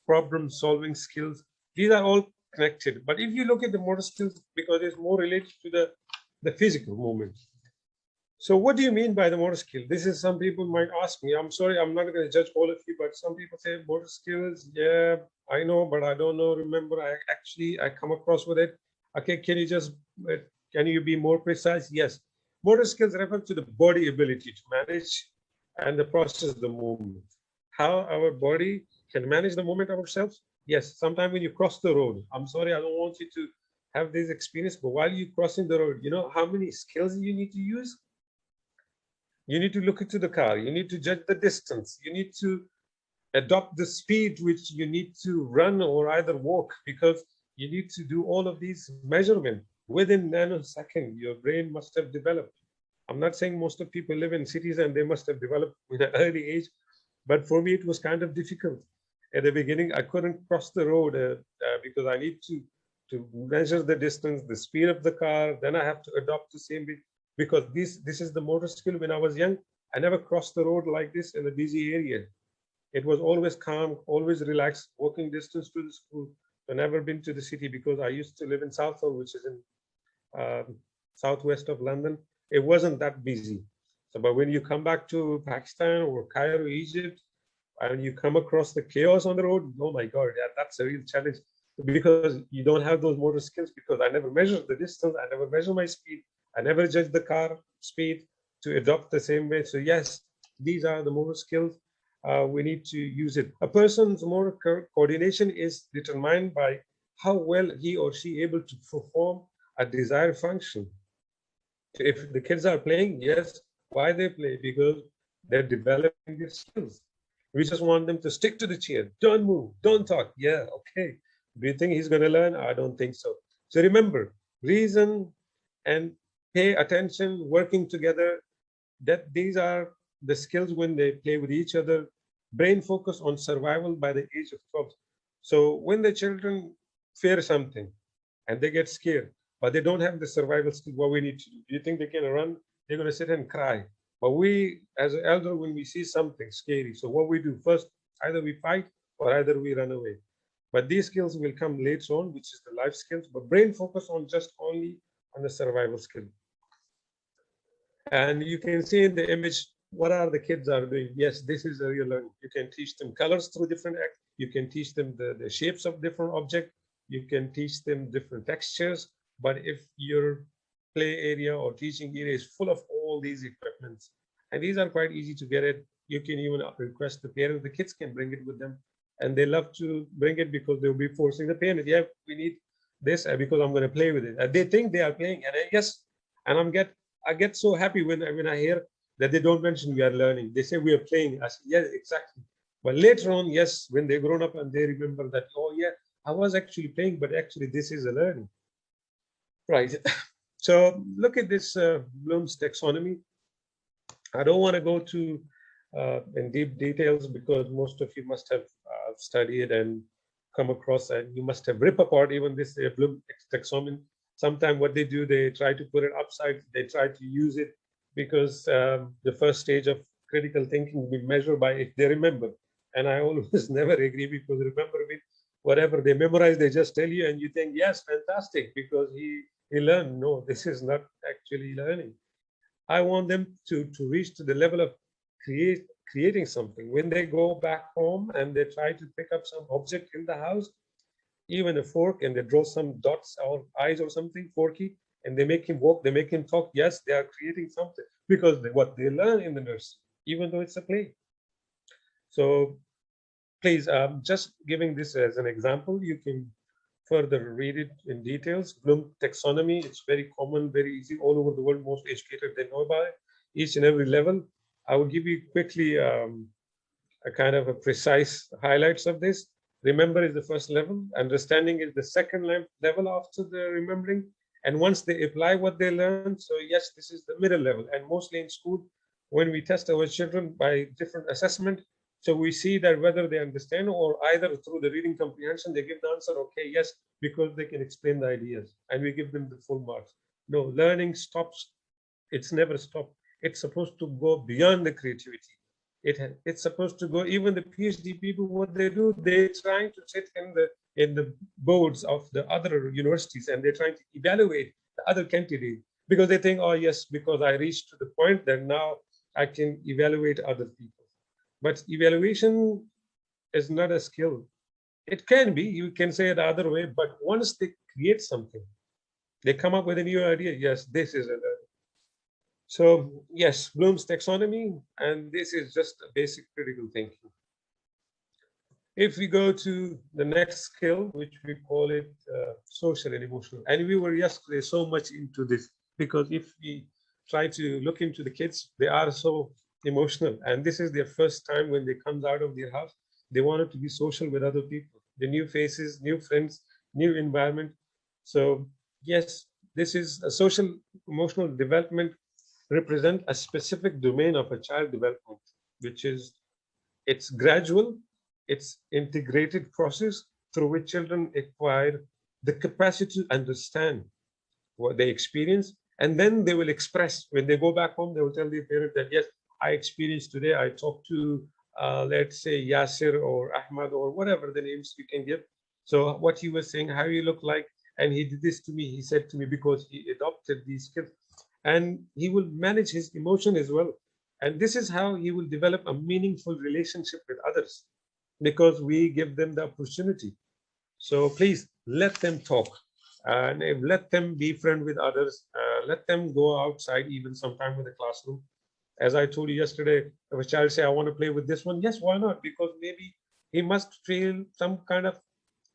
problem solving skills, these are all connected. But if you look at the motor skills, because it's more related to the physical movement. So what do you mean by the motor skill? This is, some people might ask me, I'm sorry, I'm not going to judge all of you, but some people say motor skills, yeah, I know, but I don't know. Remember, I come across with it. Okay, can you be more precise? Yes. Motor skills refer to the body ability to manage and the process the movement. How our body can manage the movement ourselves? Yes, sometimes when you cross the road, I'm sorry, I don't want you to have this experience, but while you're crossing the road, you know how many skills you need to use? You need to look into the car, you need to judge the distance, you need to adopt the speed which you need to run or either walk, because you need to do all of these measurements within nanosecond. Your brain must have developed. I'm not saying most of people live in cities and they must have developed in an early age, but for me it was kind of difficult. At the beginning, I couldn't cross the road because I need to measure the distance, the speed of the car. Then I have to adopt the same bit, because this is the motor skill. When I was young, I never crossed the road like this in a busy area. It was always calm, always relaxed, walking distance to the school. I've never been to the city because I used to live in Southall, which is in southwest of London. It wasn't that busy. So, but when you come back to Pakistan or Cairo, Egypt, and you come across the chaos on the road, oh my God, that's a real challenge, because you don't have those motor skills, because I never measured the distance, I never measure my speed, I never judge the car speed to adopt the same way. So yes, these are the motor skills. We need to use it. A person's motor coordination is determined by how well he or she able to perform a desired function. If the kids are playing, yes, why they play? Because they're developing their skills. We just want them to stick to the chair. Don't move, don't talk. Yeah, okay. Do you think he's going to learn? I don't think so. So remember, reason and pay attention, working together, that these are the skills when they play with each other. Brain focus on survival by the age of 12. So when the children fear something and they get scared, but they don't have the survival skill, what we need to do? Do you think they can run? They're going to sit and cry. But we, as an elder, when we see something scary, so what we do first, either we fight or either we run away. But these skills will come later on, which is the life skills, but brain focus on just only on the survival skill. And you can see in the image, what are the kids are doing? Yes, this is a real learning. You can teach them colors through different acts. You can teach them the shapes of different objects. You can teach them different textures. But if your play area or teaching area is full of all these equipments, and these are quite easy to get it, you can even request the parents, the kids can bring it with them. And they love to bring it because they'll be forcing the parent. Yeah, we need this because I'm going to play with it. And they think they are playing. And yes, and I get so happy when I hear that they don't mention we are learning. They say we are playing. I say, yeah, exactly. But later on, yes, when they're grown up and they remember that, oh yeah, I was actually playing, but actually this is a learning. Right. So look at this Bloom's taxonomy. I don't want to go in deep details because most of you must have studied and come across, and you must have ripped apart even this Bloom taxonomy. Sometimes what they do, they try to put it upside, they try to use it because the first stage of critical thinking we measure by if they remember. And I always never agree, because remember with whatever they memorize, they just tell you and you think, yes, fantastic, because he learned. No, this is not actually learning. I want them to reach to the level of creating something. When they go back home and they try to pick up some object in the house, even a fork, and they draw some dots or eyes or something forky, and they make him walk, they make him talk. Yes, they are creating something because what they learn in the nursery, even though it's a play. So please, just giving this as an example, you can further read it in details. Bloom taxonomy, it's very common, very easy, all over the world. Most educators, they know about it, each and every level. I will give you quickly a kind of a precise highlights of this. Remember is the first level, understanding is the second level after the remembering. And once they apply what they learn, so yes, this is the middle level. And mostly in school, when we test our children by different assessment, so we see that whether they understand, or either through the reading comprehension, they give the answer, okay, yes, because they can explain the ideas, and we give them the full marks. No, learning stops. It's never stopped. It's supposed to go beyond the creativity. It's supposed to go, even the PhD people, what they do, they're trying to sit in the boards of the other universities, and they're trying to evaluate the other candidate, because they think, oh yes, because I reached to the point that now I can evaluate other people. But evaluation is not a skill. It can be, you can say it the other way, but once they create something, they come up with a new idea. Yes, this is a learning. So yes, Bloom's taxonomy, and this is just a basic critical thinking. If we go to the next skill, which we call it social and emotional, and we were yesterday so much into this, because if we try to look into the kids, they are so emotional, and this is their first time when they come out of their house. They wanted to be social with other people, the new faces, new friends, new environment. So yes, this is a social emotional development, represent a specific domain of a child development, which is, it's gradual, it's integrated process through which children acquire the capacity to understand what they experience, and then they will express. When they go back home, they will tell their parent that, yes, I experienced today, I talked to, let's say, Yasir or Ahmad or whatever the names you can give. So what he was saying, how you look like, and he did this to me, he said to me, because he adopted these skills. And he will manage his emotion as well. And this is how he will develop a meaningful relationship with others, because we give them the opportunity. So please let them talk, and let them be friend with others. Let them go outside, even sometime with the classroom. As I told you yesterday, if a child say, I want to play with this one, yes, why not? Because maybe he must feel some kind of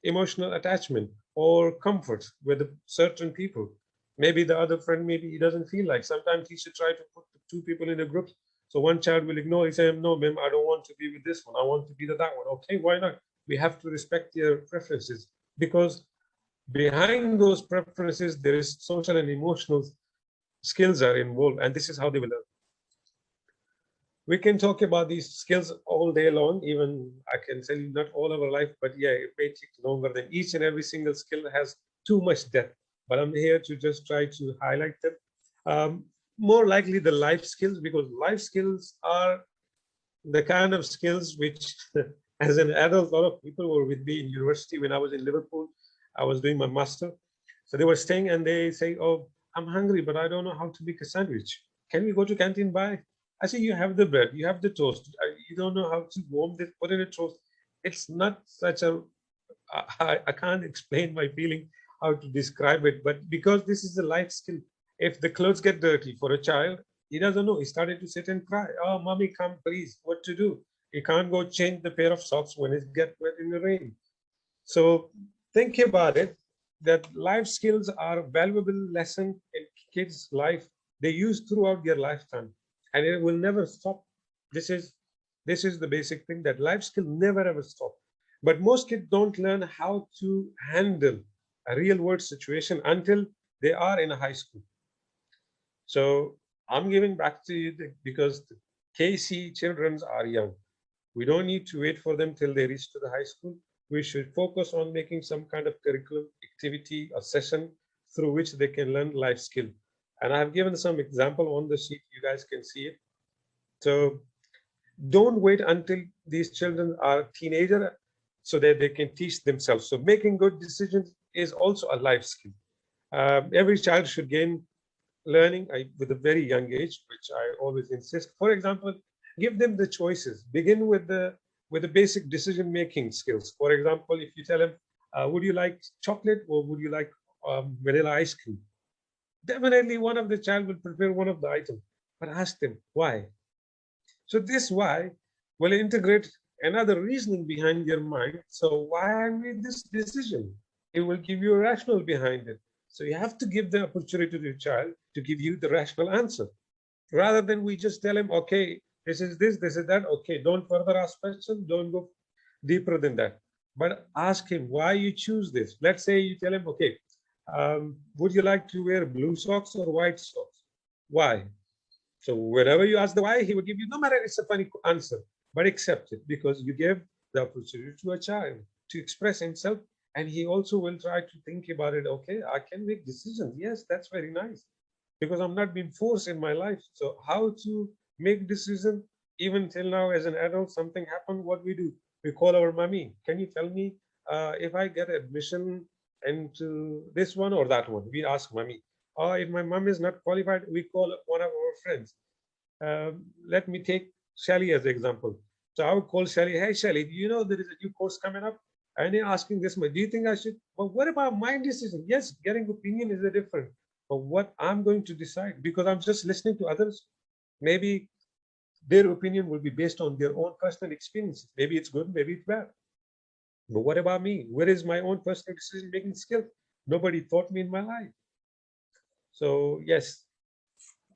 emotional attachment or comfort with certain people. Maybe the other friend, maybe he doesn't feel like. Sometimes he should try to put the two people in a group. So one child will ignore, he say, no, ma'am, I don't want to be with this one. I want to be that one. Okay, why not? We have to respect their preferences, because behind those preferences, there is social and emotional skills are involved, and this is how they will learn. We can talk about these skills all day long. Even I can tell you not all of our life, but yeah, it may take longer. Than each and every single skill has too much depth, but I'm here to just try to highlight them. More likely the life skills, because life skills are the kind of skills which as an adult, a lot of people were with me in university when I was in Liverpool. I was doing my master. So they were staying and they say, oh, I'm hungry, but I don't know how to make a sandwich. Can we go to canteen buy? I say, you have the bread, you have the toast. You don't know how to warm this, put in a toast. It's not such a, I can't explain my feeling, how to describe it, but because this is a life skill. If the clothes get dirty for a child, he doesn't know. He started to sit and cry. Oh, mommy, come, please. What to do? He can't go change the pair of socks when it gets wet in the rain. So think about it, that life skills are a valuable lesson in kids' life. They use throughout their lifetime, and it will never stop. This is the basic thing, that life skill never ever stop. But most kids don't learn how to handle a real world situation until they are in a high school. So I'm giving back to you because the KC children are young. We don't need to wait for them till they reach to the high school. we should focus on making some kind of curriculum, activity, or session through which they can learn life skill. And I've given some example on the sheet, you guys can see it. So don't wait until these children are teenager so that they can teach themselves. So making good decisions is also a life skill. Every child should gain learning with a very young age, which I always insist. For example, give them the choices. Begin with the basic decision making skills. For example, if you tell them, would you like chocolate or would you like vanilla ice cream? Definitely one of the child will prefer one of the items, but ask them why. So this why will integrate another reasoning behind your mind. So why I made this decision? It will give you a rationale behind it. So you have to give the opportunity to the child to give you the rational answer, rather than we just tell him, okay, this is this, this is that. Okay, don't further ask questions, don't go deeper than that. But ask him why you choose this. Let's say you tell him, okay, would you like to wear blue socks or white socks? Why? So whenever you ask the why, he will give you, no matter it's a funny answer, but accept it because you gave the opportunity to a child to express himself, and he also will try to think about it. Okay, I can make decisions. Yes, that's very nice because I'm not being forced in my life. So how to make decision? Even till now, as an adult, something happened. What we do? We call our mommy. Can you tell me if I get admission into this one or that one? We ask mommy. Or if my mom is not qualified, we call one of our friends. Let me take Shelly as an example. So I would call Shelly, hey Shelly, do you know there is a new course coming up? And they're asking this much. Do you think I should? But what about my decision? Yes, getting opinion is a different. But what I'm going to decide, because I'm just listening to others, maybe their opinion will be based on their own personal experiences. Maybe it's good, maybe it's bad. But what about me? Where is my own personal decision making skill? Nobody taught me in my life. So yes,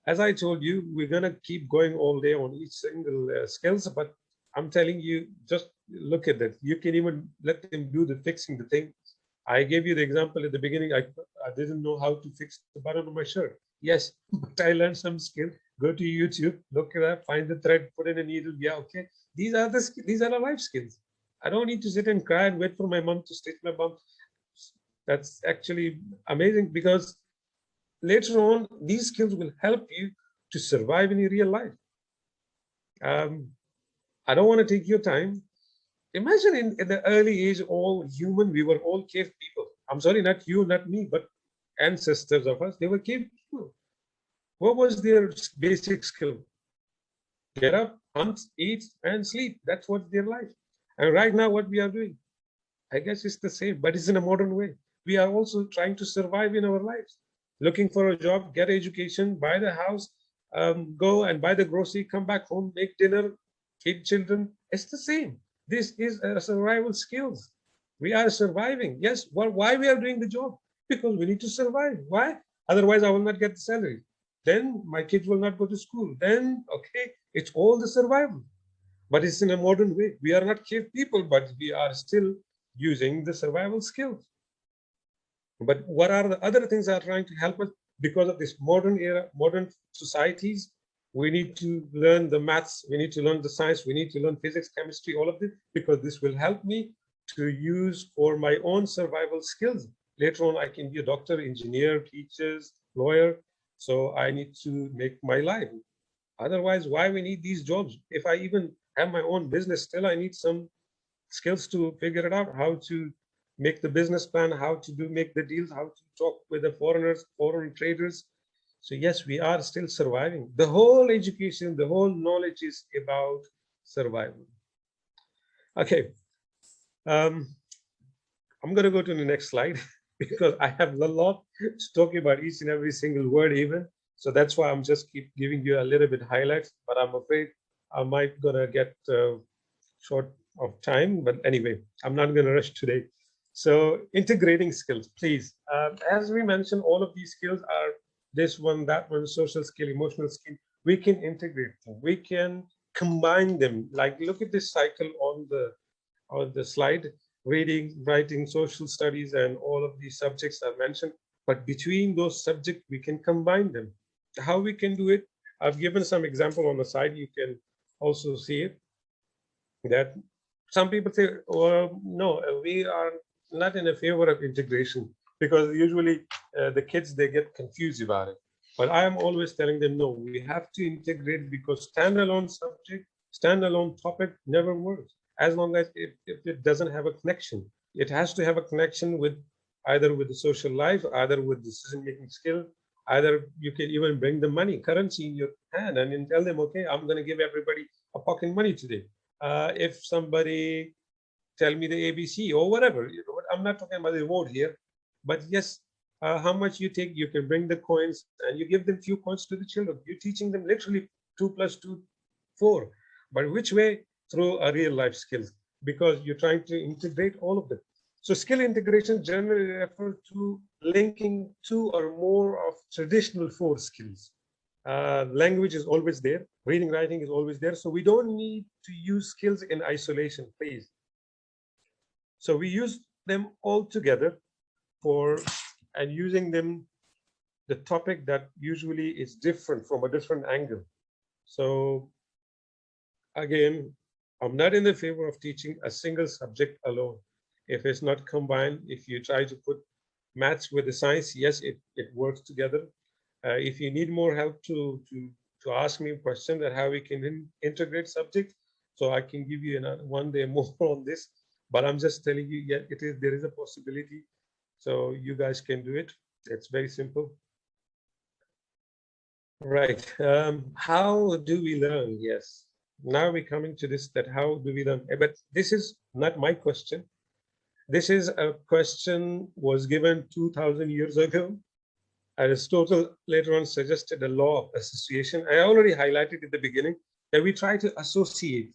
as I told you, we're gonna keep going all day on each single skills, but I'm telling you, just look at that. You can even let them do the fixing the thing. I gave you the example at the beginning. I didn't know how to fix the button on my shirt. Yes, but I learned some skill. Go to YouTube, look it up, find the thread, put in a needle. Yeah, okay. These are the life skills. I don't need to sit and cry and wait for my mom to stitch my bum. That's actually amazing because later on, these skills will help you to survive in your real life. I don't want to take your time. Imagine in the early age, all human, we were all cave people. I'm sorry, not you, not me, but ancestors of us, they were cave people. What was their basic skill? Get up, hunt, eat, and sleep. That's what their life. And right now, what we are doing, I guess it's the same, but it's in a modern way. We are also trying to survive in our lives, looking for a job, get education, buy the house, go and buy the grocery, come back home, make dinner, feed children. It's the same. This is a survival skills. We are surviving. Yes. Well, why we are doing the job? Because we need to survive. Why? Otherwise, I will not get the salary. Then my kids will not go to school. Then, okay, it's all the survival. But it's in a modern way. We are not cave people, but we are still using the survival skills. But what are the other things that are trying to help us? Because of this modern era, modern societies, we need to learn the maths, we need to learn the science, we need to learn physics, chemistry, all of this, because this will help me to use for my own survival skills. Later on, I can be a doctor, engineer, teachers, lawyer. So I need to make my life. Otherwise, why we need these jobs? If I even have my own business, still I need some skills to figure it out, how to make the business plan, how to make the deals, how to talk with the foreigners, foreign traders. So yes, we are still surviving. The whole education, the whole knowledge is about survival. Okay, I'm going to go to the next slide because I have a lot to talk about each and every single word even. So that's why I'm just keep giving you a little bit highlights, but I'm afraid I might gonna get short of time. But anyway, I'm not gonna rush today. So integrating skills, please. As we mentioned, all of these skills are this one, that one, social skill, emotional skill. We can integrate them. We can combine them. Like look at this cycle on the slide. Reading, writing, social studies, and all of these subjects are mentioned. But between those subjects, we can combine them. How we can do it? I've given some example on the side. You can also see it. That some people say, well, no, we are not in a favor of integration, because usually the kids, they get confused about it. But I am always telling them, no, we have to integrate, because standalone subject, standalone topic never works as long as if it doesn't have a connection. It has to have a connection with either with the social life, either with decision-making skill, either you can even bring the money, currency in your hand, and then tell them, okay, I'm going to give everybody a pocket money today. If somebody tell me the ABC or whatever, you know, I'm not talking about the reward here, but yes, how much you take, you can bring the coins and you give them few coins to the children. You're teaching them literally 2 + 2, 4. But which way? Through a real life skills, because you're trying to integrate all of them. So skill integration generally refer to linking 2 or more of traditional 4 skills. Language is always there, reading, writing is always there. So we don't need to use skills in isolation, please. So we use them all together for, and using them, the topic that usually is different from a different angle. So again, I'm not in the favor of teaching a single subject alone. If it's not combined, if you try to put maths with the science, yes, it works together. If you need more help to ask me a question that how we can integrate subjects, so I can give you another one day more on this. But I'm just telling you, yeah, there is a possibility. So you guys can do it. It's very simple. Right. How do we learn? Yes. Now we're coming to this, that how do we learn? But this is not my question. This is a question was given 2000 years ago. Aristotle later on suggested a law of association. I already highlighted at the beginning that we try to associate.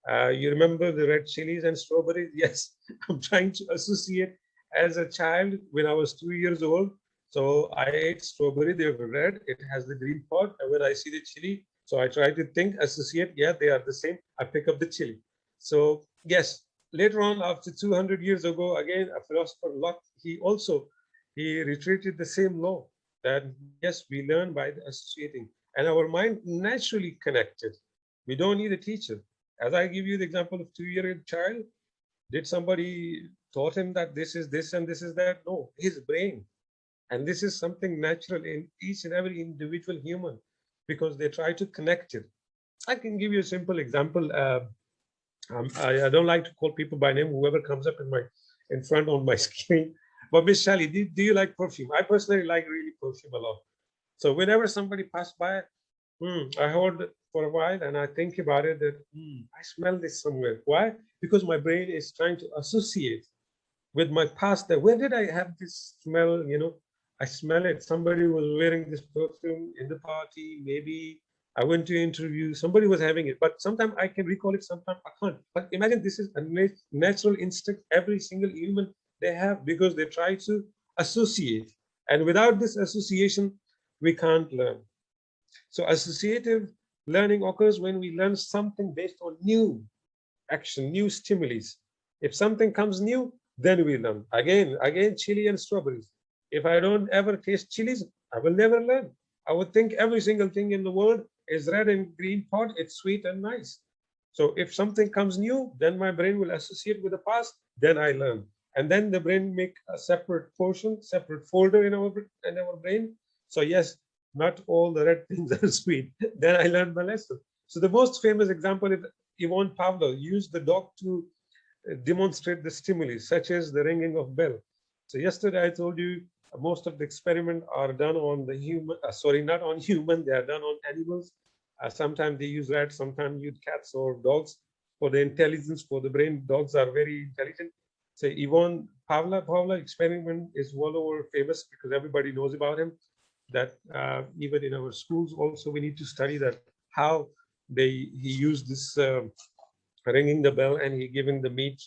You remember the red chilies and strawberries? Yes, I'm trying to associate. As a child, when I was 2 years old, so I ate strawberry, they were red, it has the green part. And when I see the chili, so I try to think, associate, yeah, they are the same. I pick up the chili. So yes, later on, after 200 years ago, again, a philosopher, Locke, he retreated the same law that yes, we learn by associating, and our mind naturally connected. We don't need a teacher. As I give you the example of 2-year-old child, did somebody taught him that this is this and this is that? No, his brain. And this is something natural in each and every individual human, because they try to connect it. I can give you a simple example. I don't like to call people by name, whoever comes up in front on my screen. But Miss Shally, do you like perfume? I personally like really perfume a lot. So whenever somebody passed by, I hold it for a while and I think about it that I smell this somewhere. Why? Because my brain is trying to associate with my past, that where did I have this smell? You know, I smell it. Somebody was wearing this perfume in the party. Maybe I went to interview, somebody was having it, but sometimes I can recall it, sometimes I can't. But imagine this is a natural instinct every single human they have, because they try to associate. And without this association, we can't learn. So associative learning occurs when we learn something based on new action, new stimuli. If something comes new, then we learn. Again, chili and strawberries. If I don't ever taste chilies, I will never learn. I would think every single thing in the world is red and green pot, it's sweet and nice. So if something comes new, then my brain will associate with the past, then I learn. And then the brain make a separate portion, separate folder in our brain. So yes, not all the red things are sweet. Then I learned my lesson. So the most famous example is Ivan Pavlov used the dog to demonstrate the stimuli, such as the ringing of bell. So yesterday I told you most of the experiments are done on the human, sorry, not on human, they are done on animals. Sometimes they use rats, sometimes use cats or dogs for the intelligence, for the brain. Dogs are very intelligent. So Ivan Pavlov experiment is well over famous because everybody knows about him. That even in our schools also we need to study that how he used this ringing the bell and he giving the meat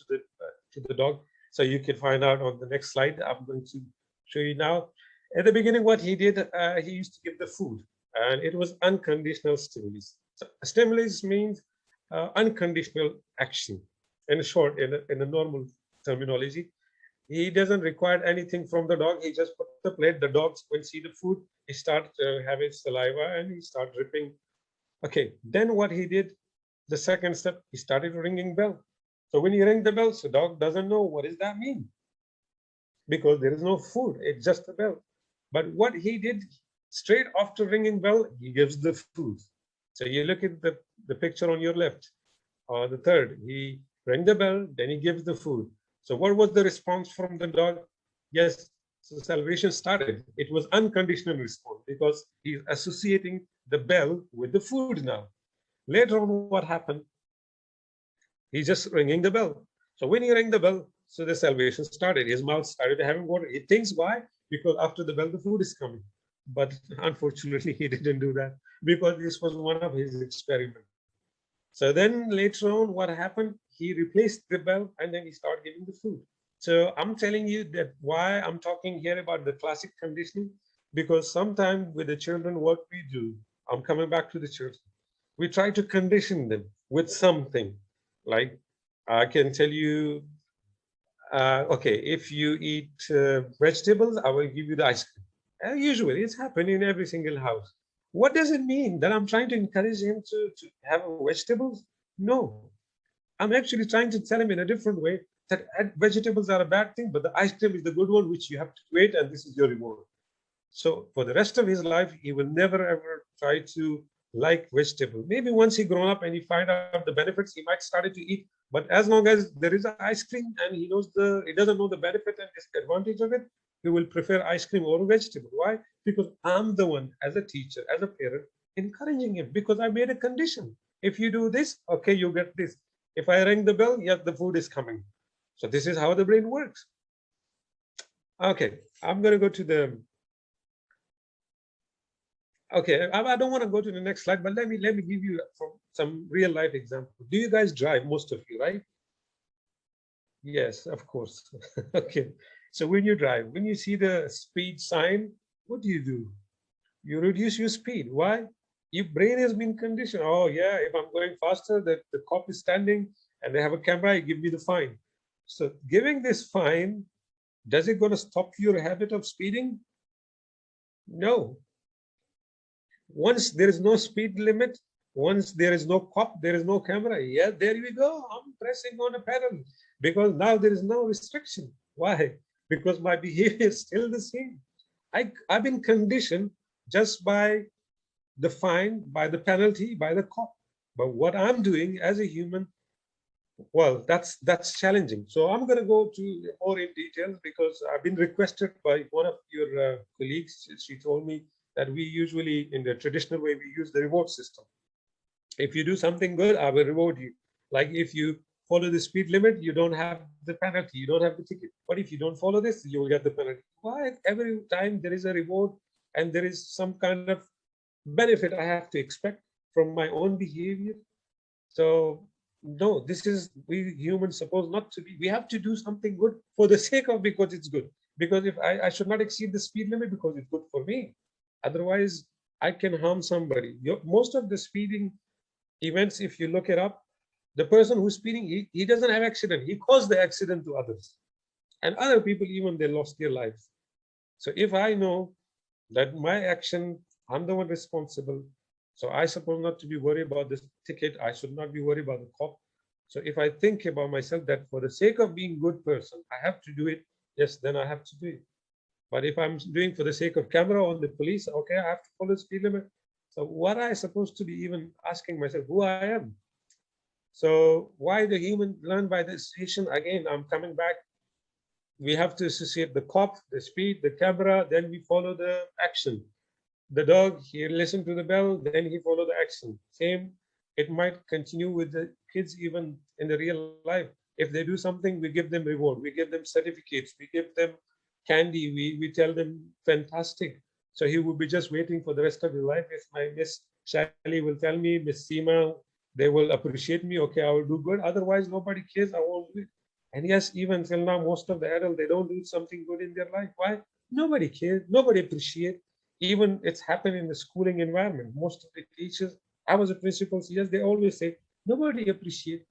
to the dog. So you can find out on the next slide. I'm going to show you now. At the beginning, what he did, he used to give the food, and it was unconditional stimulus. So stimulus means unconditional action. In short, in a normal terminology, he doesn't require anything from the dog. He just put the plate. The dogs will see the food. He starts having saliva and he starts dripping. Okay, then what he did, the second step, he started ringing bell. So when you ring the bell, so dog doesn't know what does that mean, because there is no food, it's just a bell. But what he did, straight after ringing bell, he gives the food. So you look at the picture on your left, or the third, he rang the bell, then he gives the food. So what was the response from the dog? Yes, so salvation started. It was unconditional response because he's associating the bell with the food now. Later on, what happened? He's just ringing the bell. So when he rang the bell, so the salvation started. His mouth started having water. He thinks why? Because after the bell, the food is coming. But unfortunately, he didn't do that because this was one of his experiments. So then later on, what happened? He replaced the bell and then he started giving the food. So I'm telling you that why I'm talking here about the classic conditioning, because sometimes with the children, what we do, I'm coming back to the children, we try to condition them with something. Like I can tell you, okay, if you eat vegetables, I will give you the ice cream. Usually it's happening in every single house. What does it mean? That I'm trying to encourage him to have vegetables? No, I'm actually trying to tell him in a different way that vegetables are a bad thing, but the ice cream is the good one, which you have to wait, and this is your reward. So for the rest of his life, he will never ever try to like vegetable. Maybe once he grown up and he find out the benefits, he might start to eat. But as long as there is ice cream and he doesn't know the benefit and disadvantage of it, he will prefer ice cream over vegetable. Why? Because I'm the one, as a teacher, as a parent, encouraging him, because I made a condition. If you do this, okay, you get this. If I ring the bell, yes, the food is coming. So this is how the brain works. Okay, I'm going to go to the. Okay, I don't want to go to the next slide, but let me give you from some real life example. Do you guys drive, most of you, right? Yes, of course. Okay, so when you drive, when you see the speed sign, what do? You reduce your speed. Why? Your brain has been conditioned. Oh yeah, if I'm going faster, the cop is standing and they have a camera, you give me the fine. So giving this fine, does it going to stop your habit of speeding? No. Once there is no speed limit, once there is no cop, there is no camera. Yeah, there we go. I'm pressing on a pedal because now there is no restriction. Why? Because my behavior is still the same. I've been conditioned just by the fine, by the penalty, by the cop. But what I'm doing as a human, well, that's challenging. So I'm going to go to more in detail because I've been requested by one of your colleagues. She told me that we usually, in the traditional way, we use the reward system. If you do something good, I will reward you. Like if you follow the speed limit, you don't have the penalty, you don't have the ticket. But if you don't follow this, you will get the penalty. Why? Every time there is a reward and there is some kind of benefit I have to expect from my own behavior. So no, this is we humans supposed not to be. We have to do something good for the sake of because it's good. Because if I should not exceed the speed limit because it's good for me. Otherwise, I can harm somebody. Most of the speeding events, if you look it up, the person who's speeding, he doesn't have accident. He caused the accident to others. And other people, even they lost their lives. So if I know that my action, I'm the one responsible. So I suppose not to be worried about this ticket. I should not be worried about the cop. So if I think about myself that for the sake of being a good person, I have to do it, yes, then I have to do it. But if I'm doing for the sake of camera or the police, okay, I have to follow the speed limit. So what I supposed to be even asking myself who I am? So why the human learn by the association? Again, I'm coming back. We have to associate the cop, the speed, the camera, then we follow the action. The dog, he listen to the bell, then he follow the action. Same, it might continue with the kids even in the real life. If they do something, we give them reward, we give them certificates, we give them candy, we tell them fantastic. So he will be just waiting for the rest of his life. If my Miss Shally will tell me, Miss Seema, they will appreciate me, okay, I will do good. Otherwise, nobody cares, I won't do it. And yes, even till now, most of the adults, they don't do something good in their life. Why? Nobody cares, nobody appreciates. Even it's happened in the schooling environment. Most of the teachers, I was a principal, so yes, they always say, nobody appreciate.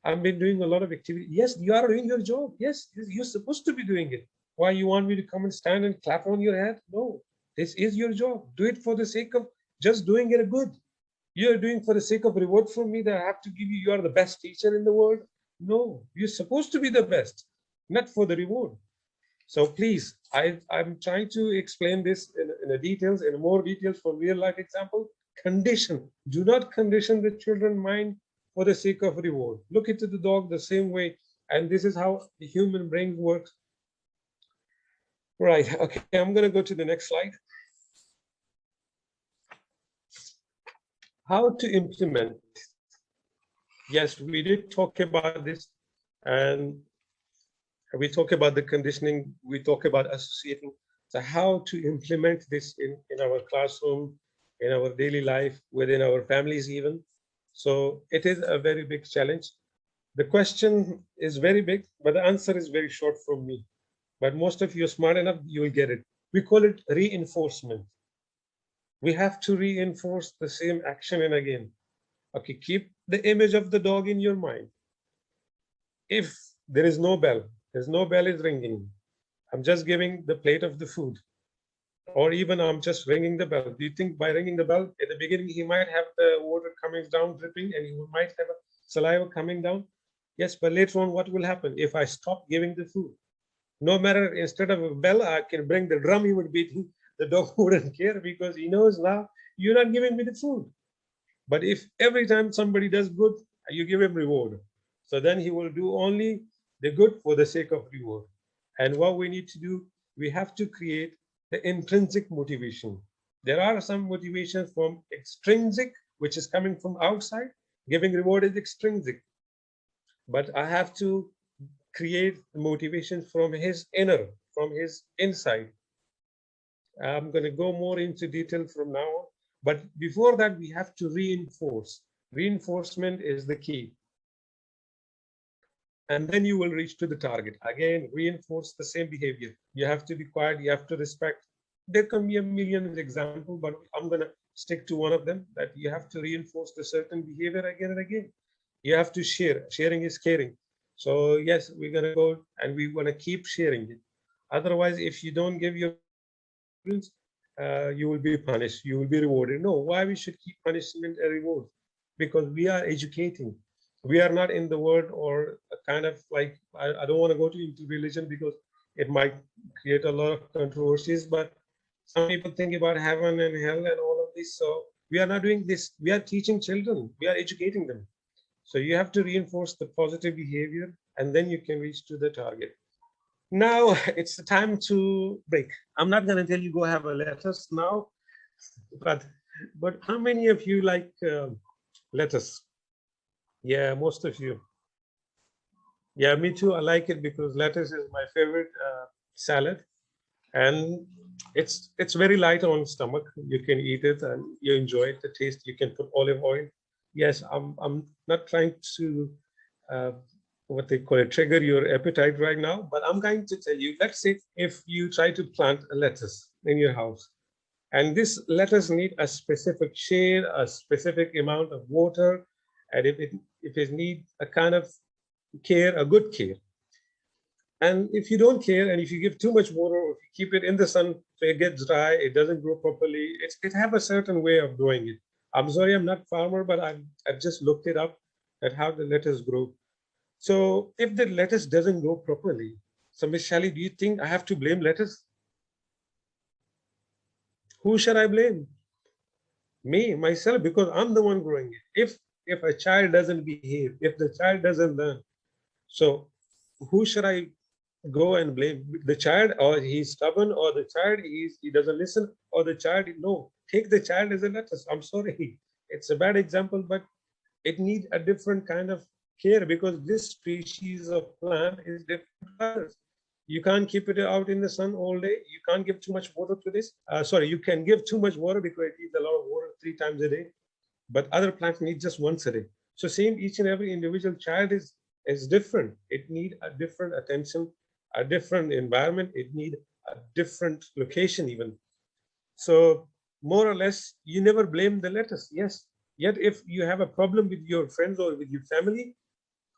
I've been doing a lot of activity. Yes, you are doing your job. Yes, you're supposed to be doing it. Why you want me to come and stand and clap on your head? No, this is your job. Do it for the sake of just doing it good. You're doing for the sake of reward from me that I have to give you. You are the best teacher in the world. No, you're supposed to be the best, not for the reward. So please, I'm trying to explain this in a details, in more details for real life example. Condition. Do not condition the children mind for the sake of reward. Look into the dog the same way. And this is how the human brain works. Right, okay, I'm gonna go to the next slide. How to implement. Yes, we did talk about this, and we talk about the conditioning, we talk about associating. So how to implement this in our classroom, in our daily life, within our families even. So it is a very big challenge. The question is very big, but the answer is very short from me. But most of you are smart enough, you will get it. We call it reinforcement. We have to reinforce the same action and again. Okay, keep the image of the dog in your mind. If there is no bell, there's no bell is ringing, I'm just giving the plate of the food, or even I'm just ringing the bell. Do you think by ringing the bell, at the beginning, he might have the water coming down, dripping, and he might have a saliva coming down? Yes, but later on, what will happen if I stop giving the food? No matter, instead of a bell, I can bring the drum, he would beat him. The dog wouldn't care because he knows now you're not giving me the food. But if every time somebody does good, you give him reward. So then he will do only the good for the sake of reward. And what we need to do, we have to create the intrinsic motivation. There are some motivations from extrinsic, which is coming from outside. Giving reward is extrinsic. But I have to create motivation from his inner, from his inside. I'm going to go more into detail from now on. But before that, we have to reinforce. Reinforcement is the key. And then you will reach to the target. Again, reinforce the same behavior. You have to be quiet, you have to respect. There can be a million examples, but I'm going to stick to one of them, that you have to reinforce the certain behavior again and again. You have to share. Sharing is caring. So yes, we're going to go and we want to keep sharing it. Otherwise, if you don't give your students, you will be punished, you will be rewarded. No, why we should keep punishment and reward? Because we are educating. We are not in the world or a kind of like, I don't want to go into religion because it might create a lot of controversies, but some people think about heaven and hell and all of this. So we are not doing this. We are teaching children, we are educating them. So you have to reinforce the positive behavior and then you can reach to the target. Now it's the time to break. I'm not going to tell you go have a lettuce now, but how many of you like lettuce? Yeah, most of you. Yeah, me too. I like it because lettuce is my favorite salad, and it's very light on stomach. You can eat it and you enjoy it. The taste. You can put olive oil. Yes, I'm not trying to what they call it, trigger your appetite right now, but I'm going to tell you. Let's say if you try to plant a lettuce in your house, and this lettuce need a specific shade, a specific amount of water, and if it need a kind of care, a good care. And if you don't care, and if you give too much water, or if you keep it in the sun, so it gets dry, it doesn't grow properly. It have a certain way of growing it. I'm sorry, I'm not farmer, but I've just looked it up at how the lettuce grow. So if the lettuce doesn't grow properly, so Miss Shelley, do you think I have to blame lettuce? Who should I blame? Me, myself, because I'm the one growing it. If a child doesn't behave, if the child doesn't learn, so who should I go and blame? The child, or he's stubborn, or the child he doesn't listen, or the child? No, take the child as a lettuce. I'm sorry, it's a bad example, but it needs a different kind of care because this species of plant is different colors. You can't keep it out in the sun all day. You can't give too much water to this. Sorry, you can give too much water because it needs a lot of water 3 times a day, but other plants need just once a day. So same, each and every individual child is different. It need a different attention, a different environment. It need a different location even. So more or less, you never blame the lettuce. Yes. Yet if you have a problem with your friends or with your family,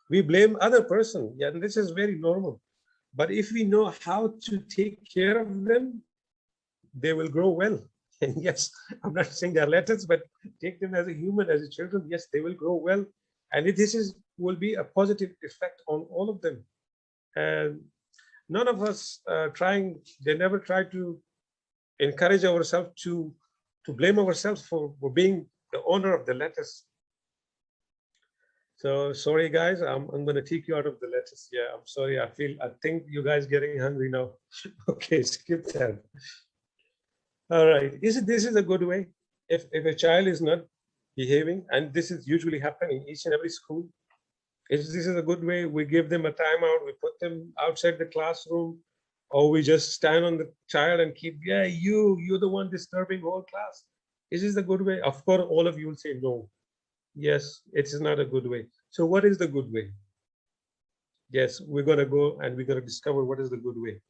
we blame other person. Yeah, and this is very normal. But if we know how to take care of them, they will grow well. And yes, I'm not saying they're lettuce, but take them as a human, as a children. Yes, they will grow well. And this will be a positive effect on all of them. And none of us they never try to encourage ourselves to blame ourselves for being the owner of the lettuce. So sorry guys, I'm going to take you out of the lettuce. Yeah, I'm sorry. I think you guys getting hungry now. Okay, skip that. All right, this is a good way. If a child is not behaving, and this is usually happening in each and every school, this is a good way. We give them a timeout, we put them outside the classroom, or we just stand on the child and keep, yeah, you're the one disturbing whole class. Is this a good way? Of course, all of you will say no. Yes, it is not a good way. So what is the good way? Yes, we're going to go and we're going to discover what is the good way.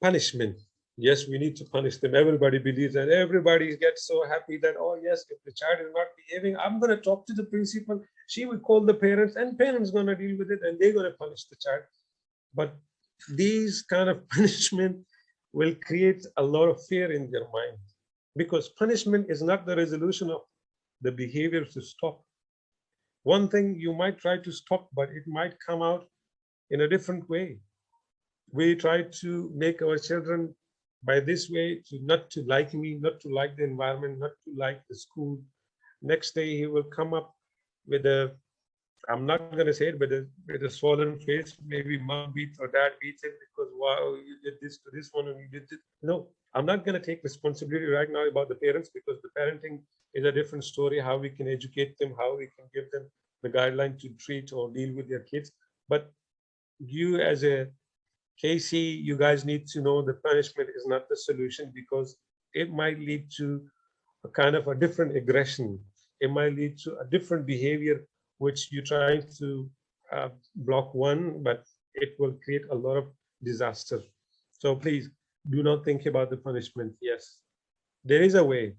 Punishment. Yes, we need to punish them. Everybody believes that. Everybody gets so happy that, oh yes, if the child is not behaving, I'm going to talk to the principal. She will call the parents, and parents going to deal with it, and they're going to punish the child. But these kind of punishment will create a lot of fear in their mind, because punishment is not the resolution of the behavior to stop. One thing you might try to stop, but it might come out in a different way. We try to make our children by this way not to like me, not to like the environment, not to like the school. Next day he will come up with I'm not going to say it, with a swollen face. Maybe mom beats or dad beats him because, wow, you did this to this one and you did this. No, I'm not going to take responsibility right now about the parents, because the parenting is a different story, how we can educate them, how we can give them the guideline to treat or deal with their kids. But you as a KC, you guys need to know the punishment is not the solution, because it might lead to a kind of a different aggression. It might lead to a different behavior, which you're trying to block one, but it will create a lot of disaster. So please do not think about the punishment. Yes, there is a way.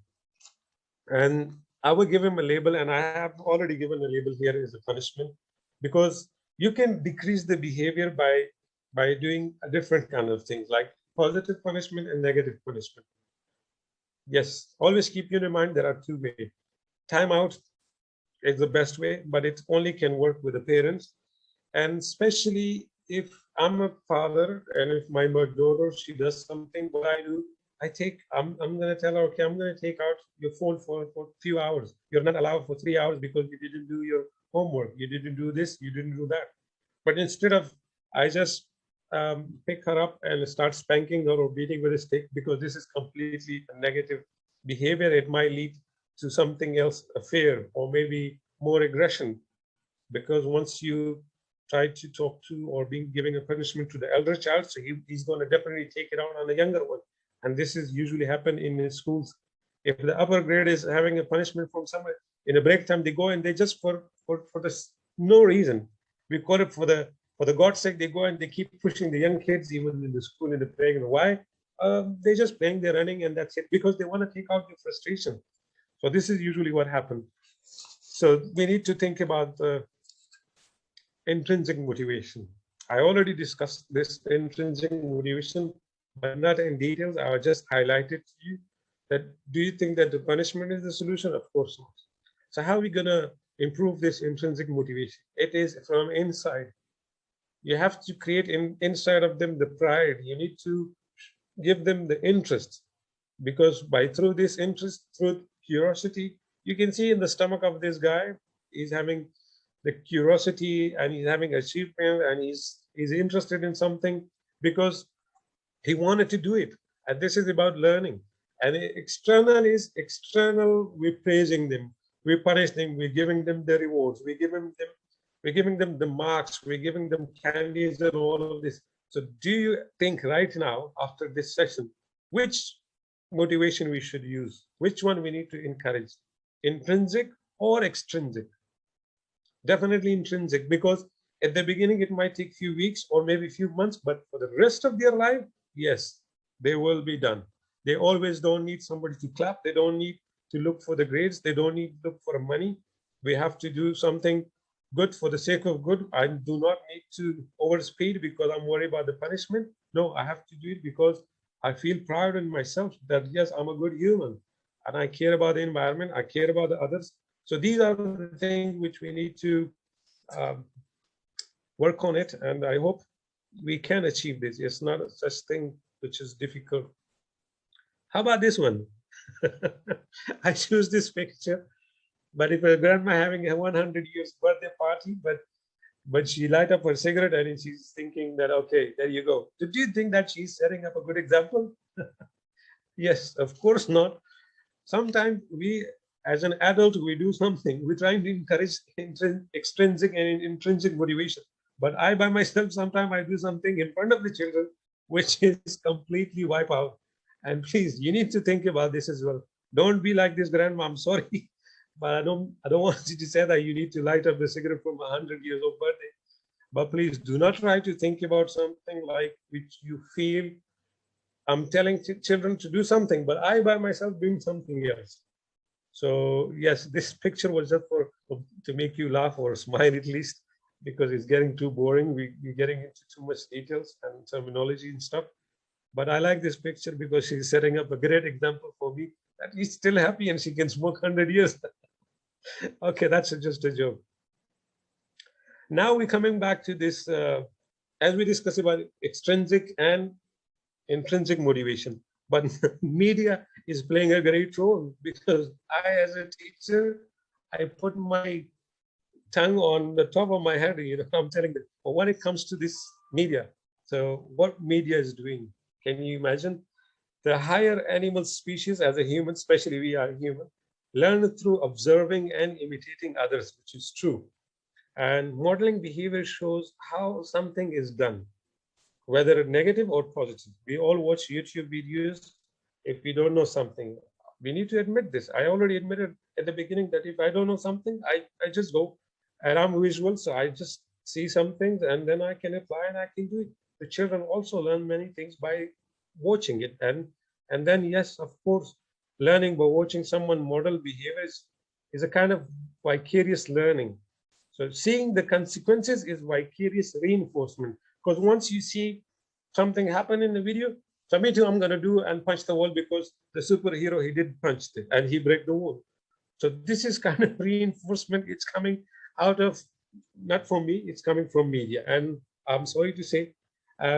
And I will give him a label, and I have already given a label here as a punishment, because you can decrease the behavior by doing a different kind of things, like positive punishment and negative punishment. Yes, always keep in mind there are two ways. Timeout is the best way, but it only can work with the parents. And especially if I'm a father and if my daughter, she does something, what I do, I'm going to tell her, okay, I'm going to take out your phone for a few hours. You're not allowed for 3 hours because you didn't do your homework. You didn't do this, you didn't do that. But instead of, I just pick her up and start spanking her or beating with a stick, because this is completely a negative behavior. It might lead to something else, a fear, or maybe more aggression. Because once you try to talk to or giving a punishment to the elder child, so he's going to definitely take it out on the younger one. And this is usually happen in schools. If the upper grade is having a punishment from somewhere, in a break time, they go and they just for this no reason. We call it for the God's sake, they go and they keep pushing the young kids, even in the school, in the playground. Why? They're just playing, they're running, and that's it, because they want to take out the frustration. So this is usually what happens. So we need to think about the intrinsic motivation. I already discussed this intrinsic motivation, but not in details. I will just highlight it to you. That do you think that the punishment is the solution? Of course not. So how are we going to improve this intrinsic motivation? It is from inside. You have to create inside of them the pride. You need to give them the interest, because through this interest, through curiosity, you can see in the stomach of this guy, he's having the curiosity and he's having achievement and he's interested in something because he wanted to do it. And this is about learning. And external is external. We're praising them, we punish them, we're giving them the rewards, we're giving them the marks, we're giving them candies and all of this. So do you think right now, after this session, which motivation we should use? Which one we need to encourage? Intrinsic or extrinsic? Definitely intrinsic, because at the beginning it might take few weeks or maybe few months, but for the rest of their life, yes, they will be done. They always don't need somebody to clap. They don't need to look for the grades. They don't need to look for money. We have to do something good for the sake of good. I do not need to overspeed because I'm worried about the punishment. No, I have to do it because I feel proud in myself that yes, I'm a good human and I care about the environment. I care about the others. So these are the things which we need to um, work on it, and I hope we can achieve this. It's not such thing which is difficult. How about this one? I choose this picture, but if a grandma having a 100 years birthday party, but she light up her cigarette and she's thinking that, okay, there you go. Do you think that she's setting up a good example? Yes, of course not. Sometimes we, as an adult, we do something. We're trying to encourage extrinsic and intrinsic motivation. But I, by myself, sometimes I do something in front of the children, which is completely wipe out. And please, you need to think about this as well. Don't be like this grandma. I'm sorry, but I don't want you to say that you need to light up the cigarette from 100 years old birthday. But please do not try to think about something like which you feel I'm telling children to do something, but I by myself doing something else. So yes, this picture was just for to make you laugh or smile at least, because it's getting too boring. We're getting into too much details and terminology and stuff. But I like this picture because she's setting up a great example for me that she's still happy and she can smoke 100 years. Okay, that's just a joke. Now we're coming back to this, as we discussed about extrinsic and intrinsic motivation. But media is playing a great role, because I, as a teacher, I put my tongue on the top of my head. I'm telling them, but when it comes to this media, so what media is doing, can you imagine? The higher animal species, as a human, especially we are human, learn through observing and imitating others, which is true. And modeling behavior shows how something is done, whether negative or positive. We all watch YouTube videos. If we don't know something, we need to admit this. I already admitted at the beginning that if I don't know something, I just go, and I'm visual, so I just see some things and then I can apply and I can do it. The children also learn many things by watching it. And then, yes, of course, learning by watching someone model behaviors is a kind of vicarious learning. So seeing the consequences is vicarious reinforcement, because once you see something happen in the video, so me too, I'm going to do and punch the wall because the superhero, he did punch it and he break the wall. So this is kind of reinforcement. It's coming out of, not from me, it's coming from media. And I'm sorry to say,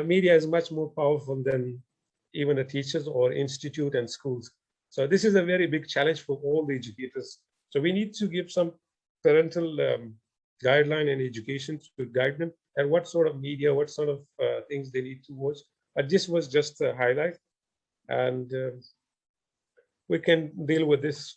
media is much more powerful than even the teachers or institute and schools. So this is a very big challenge for all the educators. So we need to give some parental guideline and education to guide them and what sort of media, what sort of things they need to watch. But this was just a highlight, and we can deal with this.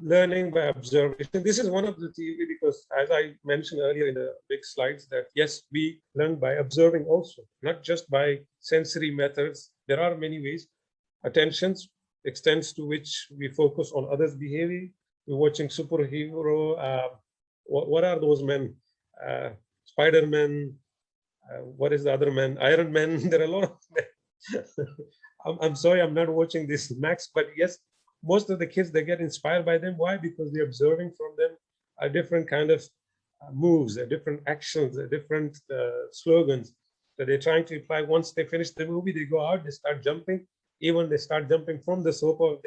Learning by observation. This is one of the theory, because as I mentioned earlier in the big slides, that yes, we learn by observing also, not just by sensory methods. There are many ways. Attentions, extends to which we focus on others' behavior. We're watching superhero. What are those men? Spider-Man. What is the other man? Iron Man. There are a lot of men. I'm sorry, I'm not watching this Max, but yes, most of the kids, they get inspired by them. Why? Because they're observing from them a different kind of moves, a different actions, a different slogans that they're trying to apply. Once they finish the movie, they go out, they start jumping. Even they start jumping from the sofa.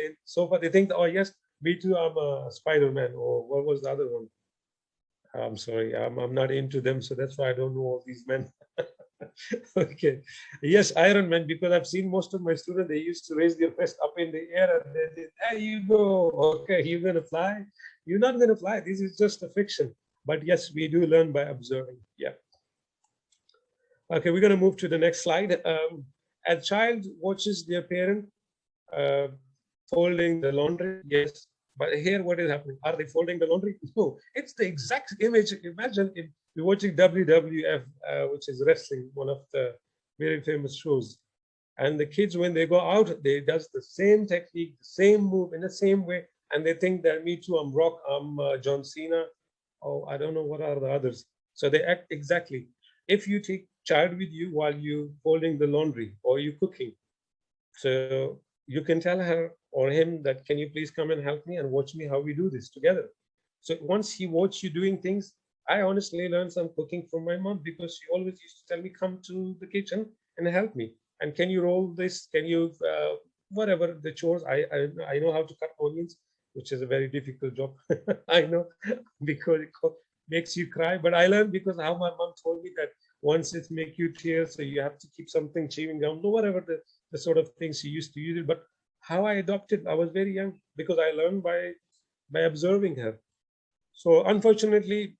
They think, oh yes, me too, I'm a Spider-Man, or what was the other one? I'm sorry, I'm not into them, so that's why I don't know all these men. Okay, yes, Iron Man, because I've seen most of my students, they used to raise their fist up in the air and they did, there you go, okay, you're gonna fly. You're not gonna fly, this is just a fiction. But yes, we do learn by observing. Yeah. Okay, we're gonna move to the next slide. A child watches their parent uh, folding the laundry. Yes, but here what is happening? Are they folding the laundry? No, it's the exact image. Imagine if you're watching WWF, which is wrestling, one of the very famous shows. And the kids, when they go out, they does the same technique, the same move in the same way. And they think that me too, I'm Rock, I'm John Cena. Oh, I don't know what are the others. So they act exactly. If you take child with you while you folding the laundry or you cooking, so you can tell her or him that, can you please come and help me and watch me how we do this together. So once he watch you doing things, I honestly learned some cooking from my mom, because she always used to tell me, come to the kitchen and help me. And can you roll this? Can you, whatever the chores, I know how to cut onions. which is a very difficult job. I know, because it makes you cry. But I learned because how my mom told me that once it make you tears, so you have to keep something chewing gum, or whatever the sort of things she used to use it. But how I adopted, I was very young because I learned by observing her. So unfortunately,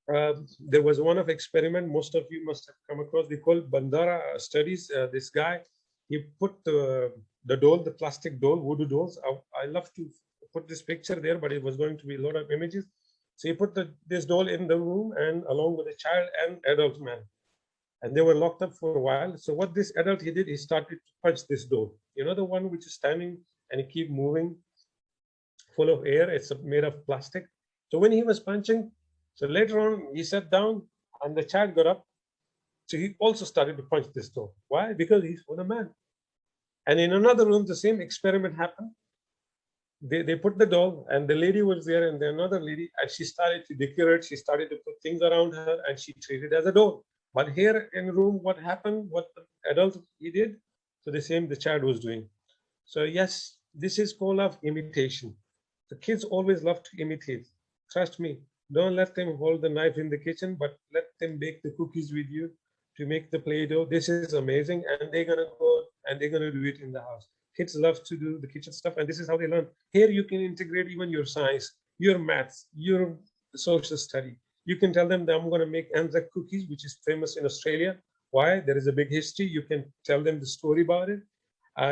there was one of experiment most of you must have come across. They call Bandara studies. This guy, he put the doll, the plastic doll, voodoo dolls. I love to put this picture there, but it was going to be a lot of images. So he put this doll in the room and along with a child and adult man. And they were locked up for a while. So what this adult he did, he started to punch this doll. You know, the one which is standing and he keep moving, full of air. It's made of plastic. So when he was punching, so later on he sat down and the child got up. So he also started to punch this doll. Why? Because he's for the man. And in another room, the same experiment happened. They put the doll and the lady was there and another lady, and she started to decorate. She started to put things around her and she treated it as a doll. But here in the room, what happened, what the adult he did, so the same the child was doing. So yes, this is called of imitation. The kids always love to imitate. Trust me, don't let them hold the knife in the kitchen, but let them bake the cookies with you to make the Play-Doh. This is amazing, and they're gonna go and they're gonna do it in the house. Kids love to do the kitchen stuff, and this is how they learn. Here you can integrate even your science, your maths, your social study. You can tell them that I'm gonna make Anzac cookies, which is famous in Australia. Why? There is a big history. You can tell them the story about it.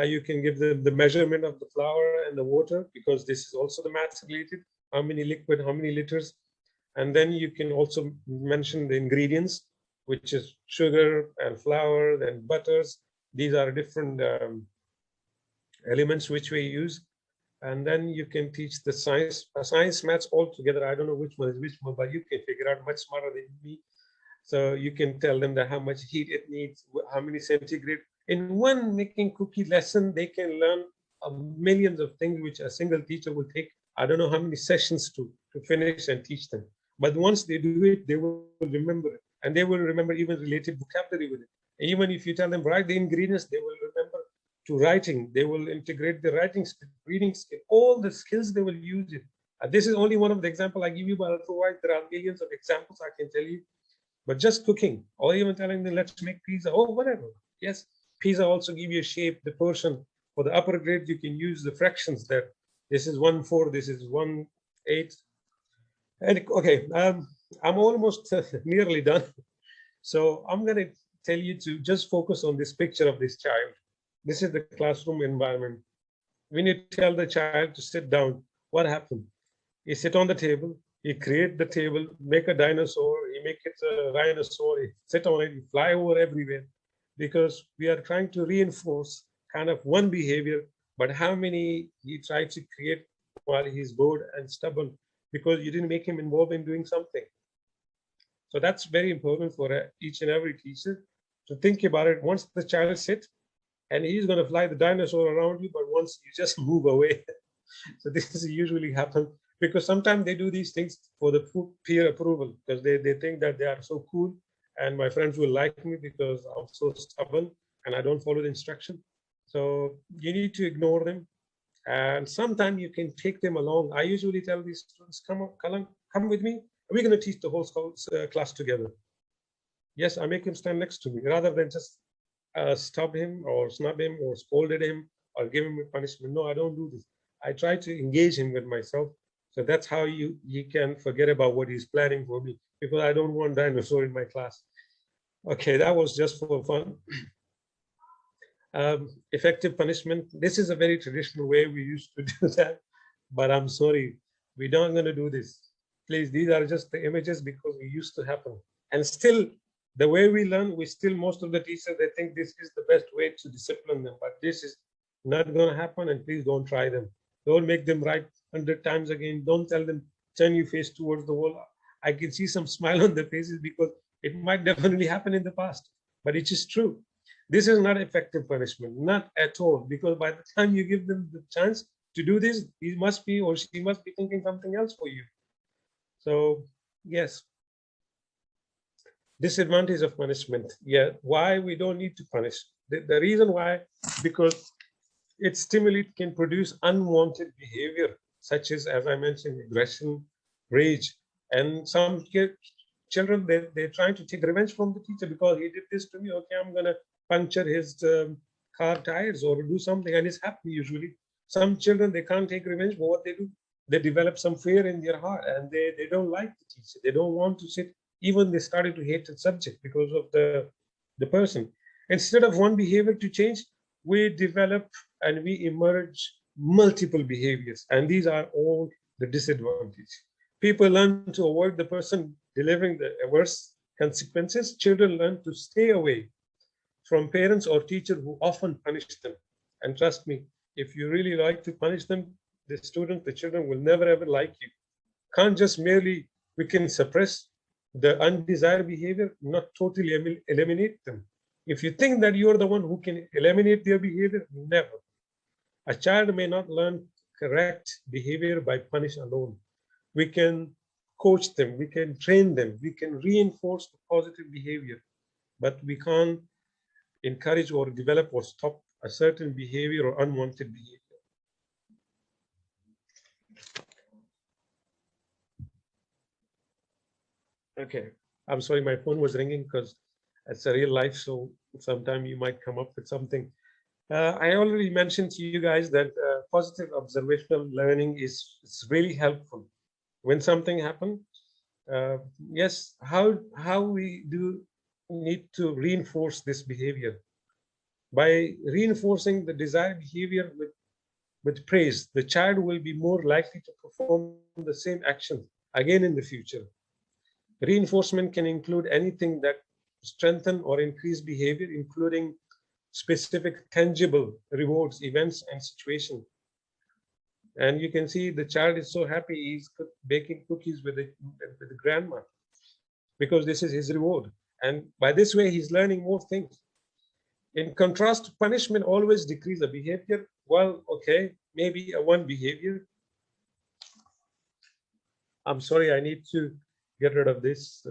You can give them the measurement of the flour and the water, because this is also the maths related. How many liquid, how many liters? And then you can also mention the ingredients, which is sugar and flour and butters. These are different elements which we use. And then you can teach the science maths all together. I don't know which one is which one, but you can figure out much smarter than me. So you can tell them that how much heat it needs, how many centigrade. In one making cookie lesson, they can learn millions of things which a single teacher will take, I don't know how many sessions to finish and teach them. But once they do it, they will remember it. And they will remember even related vocabulary with it. Even if you tell them write the ingredients, they will remember to writing. They will integrate the writing skill, reading skill, all the skills they will use it. This is only one of the examples I give you, but otherwise there are millions of examples I can tell you. But just cooking, or even telling them let's make pizza, or whatever. Yes, pizza also give you a shape, the portion. For the upper grade, you can use the fractions there. This is 1/4, this is 1/8. And okay, I'm almost nearly done. So I'm going to tell you to just focus on this picture of this child. This is the classroom environment. When you tell the child to sit down, what happened? You sit on the table, you create the table, make a dinosaur, you make it a rhinosaur, you sit on it, you fly over everywhere, because we are trying to reinforce kind of one behavior, but how many he tried to create while he's bored and stubborn, because you didn't make him involved in doing something. So that's very important for each and every teacher to think about it. Once the child sits, and he's going to fly the dinosaur around you, but once you just move away. So this is usually happen, because sometimes they do these things for the peer approval, because they think that they are so cool and my friends will like me because I'm so stubborn and I don't follow the instruction. So you need to ignore them. And sometimes you can take them along. I usually tell these students, come with me. We're going to teach the whole class together. Yes, I make him stand next to me rather than just stop him or snub him or scolded him or give him a punishment. No, I don't do this. I try to engage him with myself. So that's how you can forget about what he's planning for me, because I don't want dinosaur in my class. Okay, that was just for fun. Effective punishment. This is a very traditional way we used to do that, but I'm sorry, we're not going to do this. Please, these are just the images because we used to happen. And still, the way we learn, most of the teachers, they think this is the best way to discipline them, but this is not going to happen, and please don't try them. Don't make them write 100 times again. Don't tell them, turn your face towards the wall. I can see some smile on their faces because it might definitely happen in the past, but it is true. This is not effective punishment, not at all, because by the time you give them the chance to do this, he must be or she must be thinking something else for you. So, yes. Disadvantage of punishment. Yeah, why we don't need to punish. The reason why, because it can produce unwanted behavior. such as I mentioned, aggression, rage, and some children, they're trying to take revenge from the teacher because he did this to me. Okay, I'm gonna puncture his car tires or do something, and it's happening usually. Some children, they can't take revenge, but what they do, they develop some fear in their heart, and they don't like the teacher. They don't want to sit. Even they started to hate the subject because of the person. Instead of one behavior to change, we develop and we emerge multiple behaviors, and these are all the disadvantage. People learn to avoid the person delivering the worst consequences. Children learn to stay away from parents or teachers who often punish them. And trust me, if you really like to punish them, the children will never ever like you. Can't just merely, we can suppress the undesired behavior, not totally eliminate them. If you think that you're the one who can eliminate their behavior, never. A child may not learn correct behavior by punish alone. We can coach them, we can train them, we can reinforce the positive behavior, but we can't encourage or develop or stop a certain behavior or unwanted behavior. Okay, I'm sorry, my phone was ringing because it's a real life, so sometime you might come up with something. I already mentioned to you guys that positive observational learning is really helpful. When something happens, yes, how we do need to reinforce this behavior. By reinforcing the desired behavior with praise, the child will be more likely to perform the same action again in the future. Reinforcement can include anything that strengthen or increase behavior, including specific tangible rewards, events, and situations. And you can see the child is so happy he's baking cookies with the grandma because this is his reward. And by this way, he's learning more things. In contrast, punishment always decreases a behavior. Well, okay, maybe a one behavior. I'm sorry, I need to get rid of this.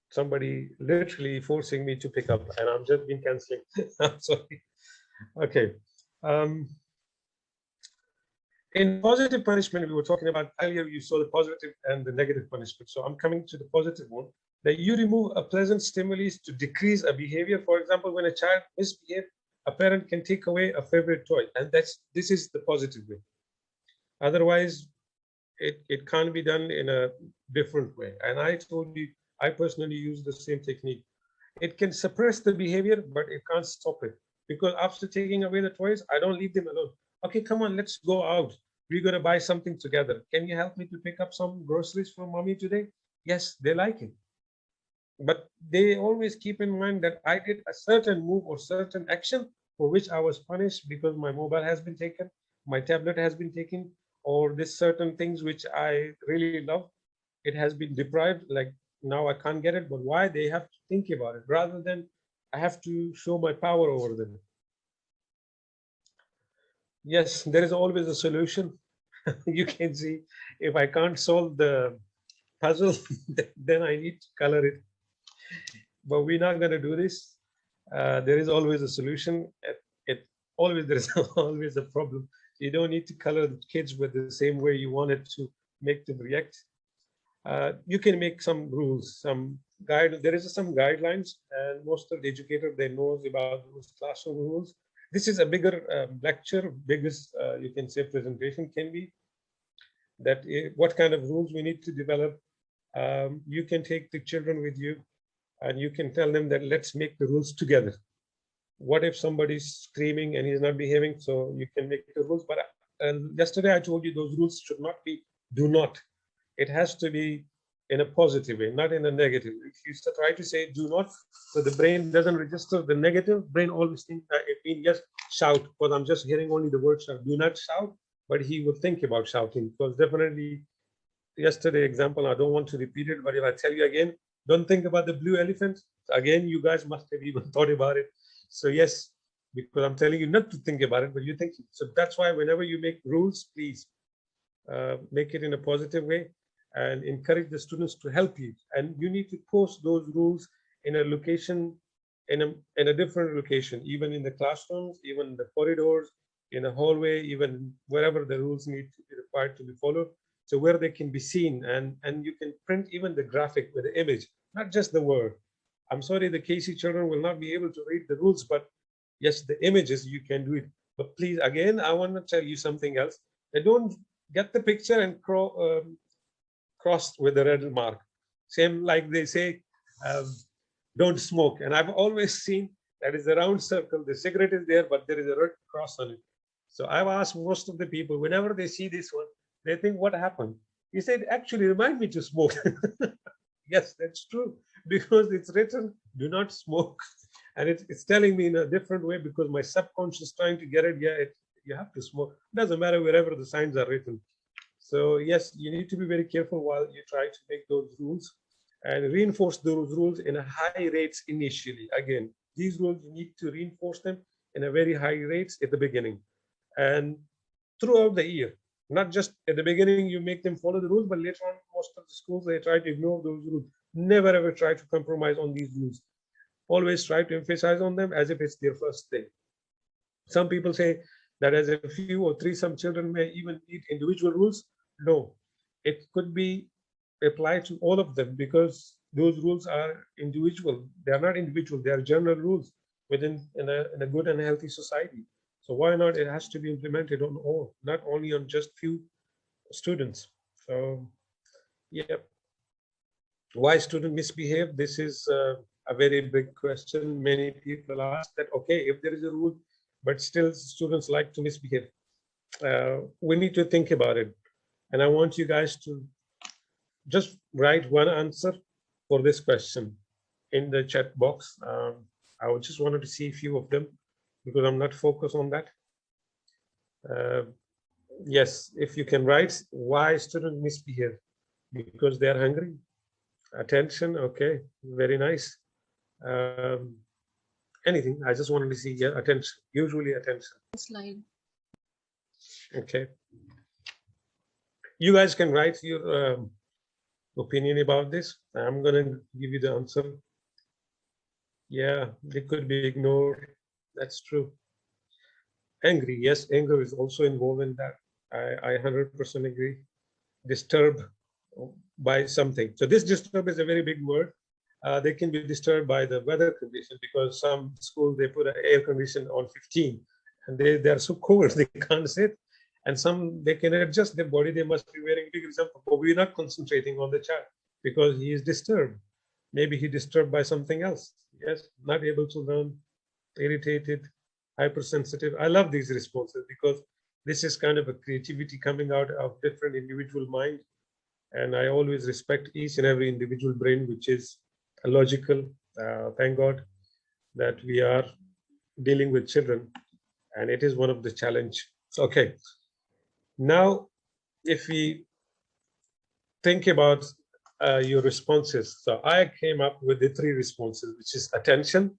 Somebody literally forcing me to pick up, and I'm just been canceling. I'm sorry. Okay. In positive punishment, we were talking about earlier, you saw the positive and the negative punishment. So I'm coming to the positive one, that you remove a pleasant stimulus to decrease a behavior. For example, when a child misbehaves, a parent can take away a favorite toy, and this is the positive way. Otherwise, it can't be done in a different way. And I told you, I personally use the same technique. It can suppress the behavior, but it can't stop it. Because after taking away the toys, I don't leave them alone. Okay, come on, let's go out. We're going to buy something together. Can you help me to pick up some groceries for mommy today? Yes, they like it. But they always keep in mind that I did a certain move or certain action for which I was punished because my mobile has been taken, my tablet has been taken, or this certain things which I really love, it has been deprived. Like now I can't get it, but why? They have to think about it rather than I have to show my power over them. Yes, there is always a solution. You can see if I can't solve the puzzle, then I need to color it. But we're not going to do this. There is always a solution. There is always a problem. You don't need to color the kids with the same way you want it to make them react. You can make some rules, some guide. There is some guidelines, and most of the educator they knows about those classroom rules. This is a bigger lecture, biggest you can say presentation can be. That what kind of rules we need to develop. You can take the children with you, and you can tell them that let's make the rules together. What if somebody's screaming and he's not behaving? So you can make the rules. But yesterday I told you those rules should not be do not. It has to be in a positive way, not in a negative. If you try to say do not, so the brain doesn't register the negative. Brain always thinks that it means just shout, because I'm just hearing only the word shout. Do not shout, but he would think about shouting, because definitely yesterday example, I don't want to repeat it, but if I tell you again, don't think about the blue elephant. Again, you guys must have even thought about it. So yes, because I'm telling you not to think about it, but you think. So that's why whenever you make rules, please make it in a positive way and encourage the students to help you. And you need to post those rules in a location, in a different location, even in the classrooms, even in the corridors, in a hallway, even wherever the rules need to be required to be followed. So where they can be seen, and you can print even the graphic with the image, not just the word. I'm sorry, the KC children will not be able to read the rules, but yes, the images, you can do it. But please, again, I want to tell you something else. They don't get the picture and crossed with the red mark. Same like they say, um, don't smoke. And I've always seen that is a round circle. The cigarette is there, but there is a red cross on it. So I've asked most of the people, whenever they see this one, they think, what happened? He said, actually, remind me to smoke. Yes, that's true, because it's written, do not smoke. And it's telling me in a different way, because my subconscious trying to get it, yeah, you have to smoke. Doesn't matter wherever the signs are written. So yes, you need to be very careful while you try to make those rules and reinforce those rules in a high rates initially. Again, these rules, you need to reinforce them in a very high rates at the beginning and throughout the year. Not just at the beginning, you make them follow the rules, but later on, most of the schools, they try to ignore those rules. Never ever try to compromise on these rules. Always try to emphasize on them as if it's their first day. Some people say that as a few or three, some children may even need individual rules. No, it could be applied to all of them, because those rules are individual. They are not individual, they are general rules within in a good and healthy society. So why not? It has to be implemented on all, not only on just few students. So yeah, why students misbehave? This is a very big question. Many people ask that, okay, if there is a rule, but still students like to misbehave. We need to think about it. And I want you guys to just write one answer for this question in the chat box. I would just wanted to see a few of them, because I'm not focused on that. Yes, if you can write why students misbehave, because they are hungry. Attention, okay, very nice. Anything, I just wanted to see, yeah, attention, usually attention. Slide. Okay. You guys can write your opinion about this. I'm gonna give you the answer. Yeah, they could be ignored. That's true. Angry, yes, anger is also involved in that. I 100% agree. Disturb by something. So this disturb is a very big word. They can be disturbed by the weather condition, because some schools, they put an air condition on 15 and they're so cold they can't sit. And some, they can adjust their body, they must be wearing big example, but we're not concentrating on the child because he is disturbed. Maybe he disturbed by something else. Yes, not able to learn, irritated, hypersensitive. I love these responses, because this is kind of a creativity coming out of different individual mind. And I always respect each and every individual brain, which is logical. Thank God that we are dealing with children, and it is one of the challenge. Okay, now if we think about your responses, so I came up with the three responses, which is attention,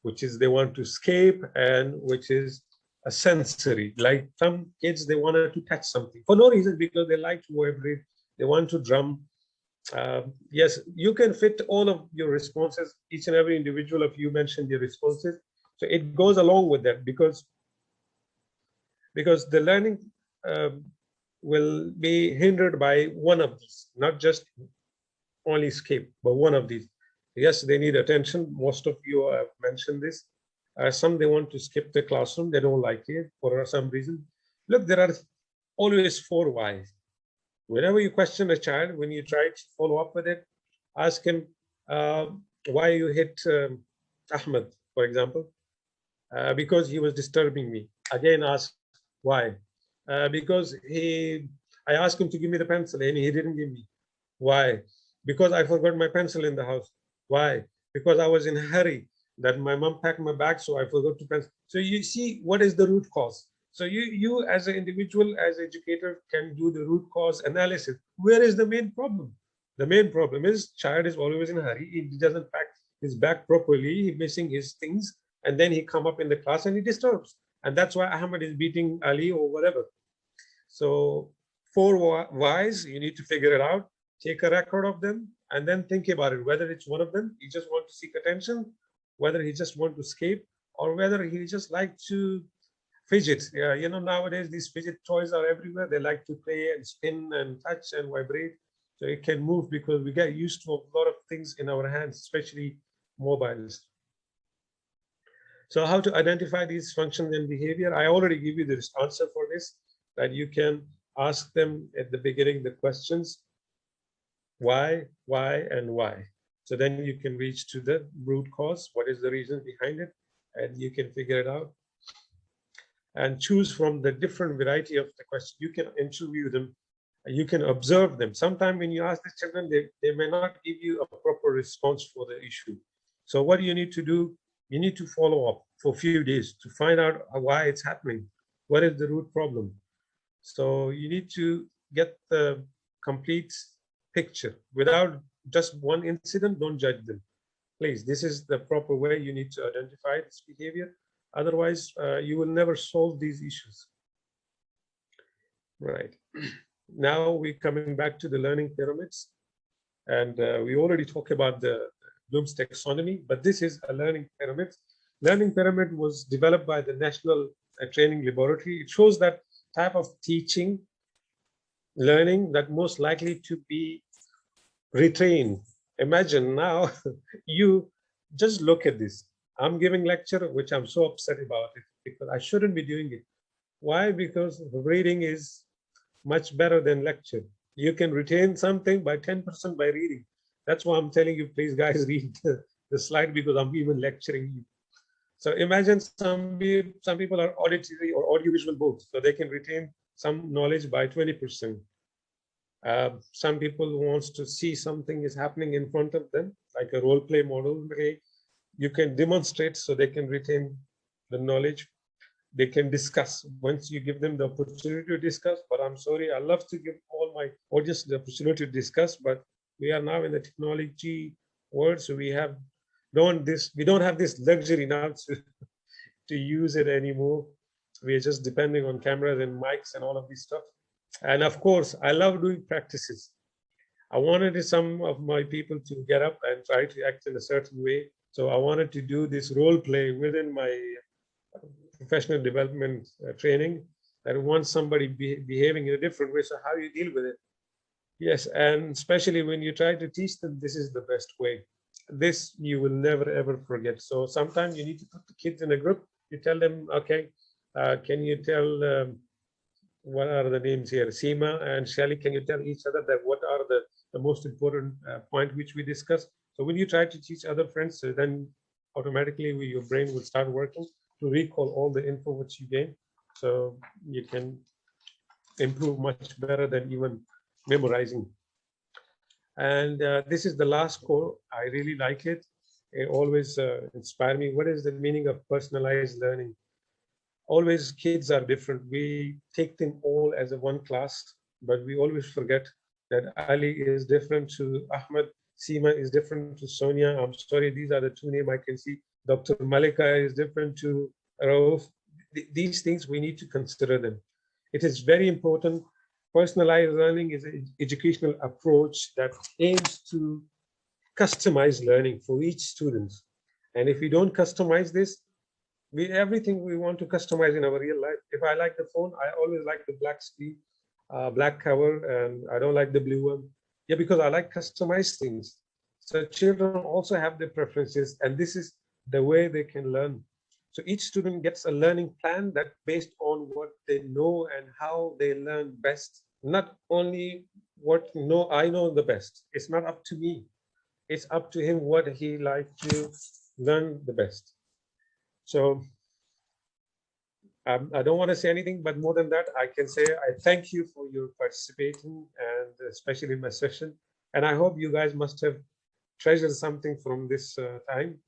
which is they want to escape, and which is a sensory. Like some kids, they wanted to touch something for no reason, because they like to vibrate, they want to drum. Yes, you can fit all of your responses. Each and every individual of you mentioned your responses. So it goes along with that, because the learning will be hindered by one of these, not just only escape, but one of these. Yes, they need attention. Most of you have mentioned this. Some, they want to skip the classroom. They don't like it for some reason. Look, there are always four whys. Whenever you question a child, when you try to follow up with it, ask him why you hit Ahmed, for example, because he was disturbing me. Again, ask why. Because I asked him to give me the pencil and he didn't give me. Why? Because I forgot my pencil in the house. Why? Because I was in a hurry that my mom packed my bag, so I forgot to pencil. So you see, what is the root cause? So you as an individual, as educator, can do the root cause analysis. Where is the main problem? The main problem is child is always in a hurry. He doesn't pack his bag properly. He's missing his things, and then he come up in the class and he disturbs. And that's why Ahmed is beating Ali or whatever. So four whys, you need to figure it out. Take a record of them and then think about it, whether it's one of them, he just want to seek attention, whether he just want to escape, or whether he just like to Fidget. Yeah, you know, nowadays these fidget toys are everywhere. They like to play and spin and touch and vibrate. So it can move because we get used to a lot of things in our hands, especially mobiles. So how to identify these functions and behavior? I already give you the answer for this, that you can ask them at the beginning the questions, why, and why. So then you can reach to the root cause. What is the reason behind it? And you can figure it out. And choose from the different variety of the questions. You can interview them, you can observe them. Sometimes when you ask the children, they may not give you a proper response for the issue. So what do you need to do? You need to follow up for a few days to find out why it's happening. What is the root problem? So you need to get the complete picture. Without just one incident, don't judge them. Please, this is the proper way you need to identify this behavior. Otherwise, you will never solve these issues. Right. Now we're coming back to the learning pyramids. And we already talked about the Bloom's taxonomy, but this is a learning pyramid. Learning pyramid was developed by the National Training Laboratory. It shows that type of teaching, learning that most likely to be retained. Imagine now, you just look at this. I'm giving lecture, which I'm so upset about it because I shouldn't be doing it. Why? Because reading is much better than lecture. You can retain something by 10% by reading. That's why I'm telling you, please guys, read the slide because I'm even lecturing you. So imagine some people are auditory or audiovisual both, so they can retain some knowledge by 20%. Some people wants to see something is happening in front of them, like a role play model. You can demonstrate so they can retain the knowledge. They can discuss once you give them the opportunity to discuss. But I'm sorry, I love to give all my audience the opportunity to discuss, but we are now in the technology world, so we don't have this luxury now to use it anymore. We are just depending on cameras and mics and all of this stuff. And of course, I love doing practices. I wanted some of my people to get up and try to act in a certain way. So I wanted to do this role play within my professional development training, that once somebody behaving in a different way, so how you deal with it. Yes, and especially when you try to teach them, this is the best way. This you will never ever forget. So sometimes you need to put the kids in a group. You tell them, okay, can you tell what are the names here? Seema and Shelly, can you tell each other that what are the most important point which we discussed? So when you try to teach other friends, then automatically your brain will start working to recall all the info which you gain. So you can improve much better than even memorizing. And this is the last quote. I really like it. It always inspired me. What is the meaning of personalized learning? Always kids are different. We take them all as a one class, but we always forget that Ali is different to Ahmed, Seema is different to Sonia. I'm sorry, these are the two names I can see. Dr. Malika is different to Rauf. These things we need to consider them. It is very important. Personalized learning is an educational approach that aims to customize learning for each student. And if we don't customize this, everything we want to customize in our real life. If I like the phone, I always like the black screen, black cover, and I don't like the blue one. Yeah, because I like customized things. So children also have their preferences, and this is the way they can learn. So each student gets a learning plan that based on what they know and how they learn best. Not only what I know the best. It's not up to me. It's up to him what he likes to learn the best. So I don't want to say anything, but more than that, I can say I thank you for your participating, and especially in my session. And I hope you guys must have treasured something from this time.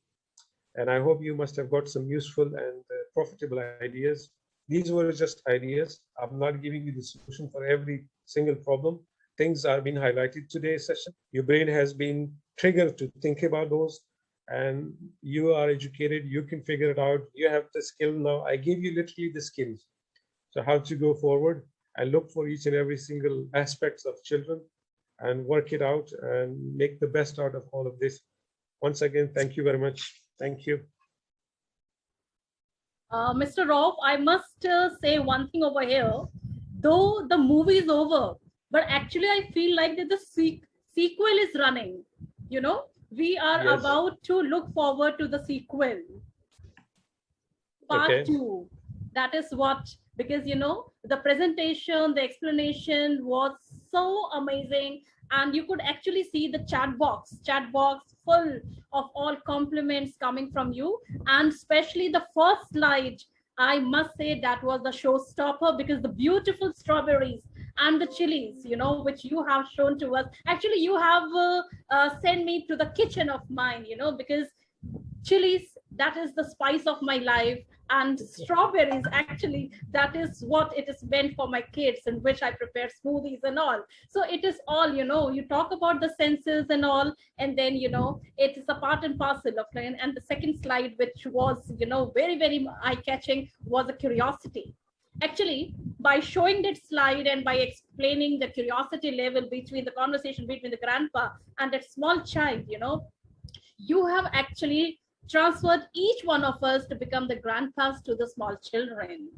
And I hope you must have got some useful and profitable ideas. These were just ideas. I'm not giving you the solution for every single problem. Things are being highlighted today's session. Your brain has been triggered to think about those, and you are educated. You can figure it out. You have the skill now. I gave you literally the skills. So how to go forward and look for each and every single aspects of children and work it out and make the best out of all of this. Once again, thank you very much. Thank you. Mr. Rauf, I must say one thing over here. Though the movie is over, but actually I feel like that the sequel is running. You know, we are Yes. about to look forward to the sequel, part Okay. 2. That is what, because you know, the presentation, the explanation was so amazing, and you could actually see the chat box full of all compliments coming from you, and especially the first slide, I must say that was the showstopper, because the beautiful strawberries and the chilies, you know, which you have shown to us. Actually, you have sent me to the kitchen of mine, you know, because chilies, that is the spice of my life, and strawberries, actually that is what it is meant for my kids, in which I prepare smoothies and all. So it is all, you know, you talk about the senses and all, and then you know it is a part and parcel of it. And the second slide, which was, you know, very very eye-catching, was a curiosity. Actually, by showing that slide and by explaining the curiosity level between the conversation between the grandpa and that small child, you know, you have actually transferred each one of us to become the grandpas to the small children,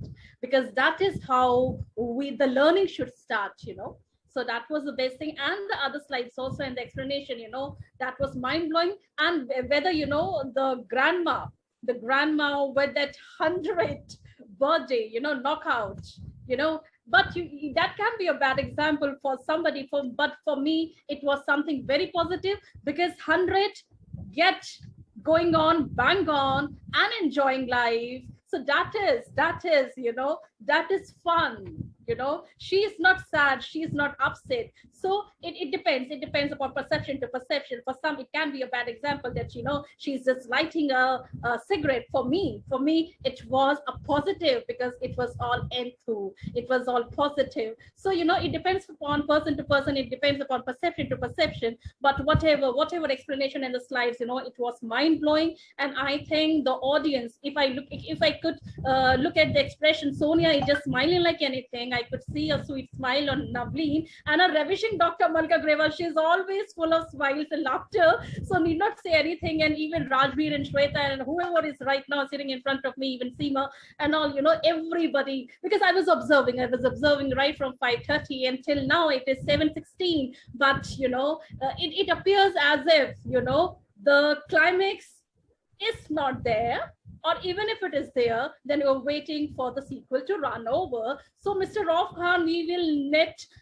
because that is how the learning should start, you know. So that was the best thing, and the other slides also, and the explanation, you know, that was mind-blowing. And whether, you know, the grandma with that 100th birthday, you know, knockout, you know, but that can be a bad example for somebody, but for me it was something very positive, because 100 get going on, bang on, and enjoying life. So that is, you know, that is fun. You know, she is not sad, she is not upset. So it depends upon perception to perception. For some it can be a bad example, that you know, she's just lighting a cigarette. For me it was a positive, because it was all enthu, it was all positive. So you know, it depends upon person to person, it depends upon perception to perception. But whatever explanation in the slides, you know, it was mind-blowing. And I think the audience, if I could look at the expression, Sonia is just smiling like anything. I could see a sweet smile on Navleen, and a ravishing Dr. Malka Greva. She's always full of smiles and laughter, so need not say anything. And even Rajbir and Shweta and whoever is right now sitting in front of me, even Seema and all, you know, everybody, because I was observing right from 5:30 until now it is 7:16. But you know, it appears as if, you know, the climax is not there, or even if it is there, then you're waiting for the sequel to run over. So Mr. Rauf Khan, we will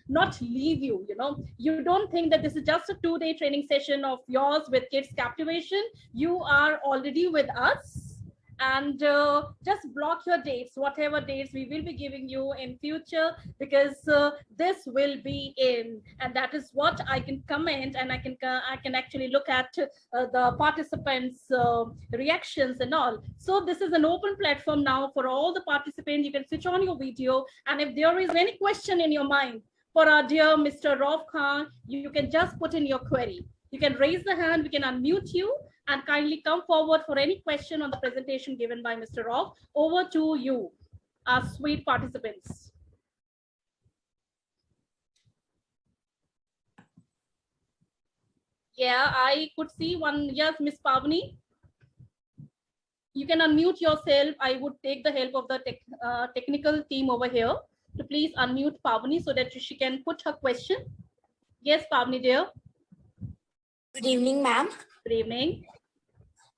not leave you. You know, you don't think that this is just a 2-day training session of yours with Kids Captivation. You are already with us, and just block your dates, whatever dates we will be giving you in future, because this will be in, and that is what I can comment, and I can actually look at the participants reactions and all. So this is an open platform now for all the participants. You can switch on your video, and if there is any question in your mind for our dear Mr. Rauf Khan, you can just put in your query. You can raise the hand, we can unmute you, and kindly come forward for any question on the presentation given by Mr. Rauf. Over to you, our sweet participants. Yeah, I could see one. Yes, Miss Pavni. You can unmute yourself. I would take the help of the technical team over here to please unmute Pavni so that she can put her question. Yes, Pavni dear. Good evening, ma'am. Good evening.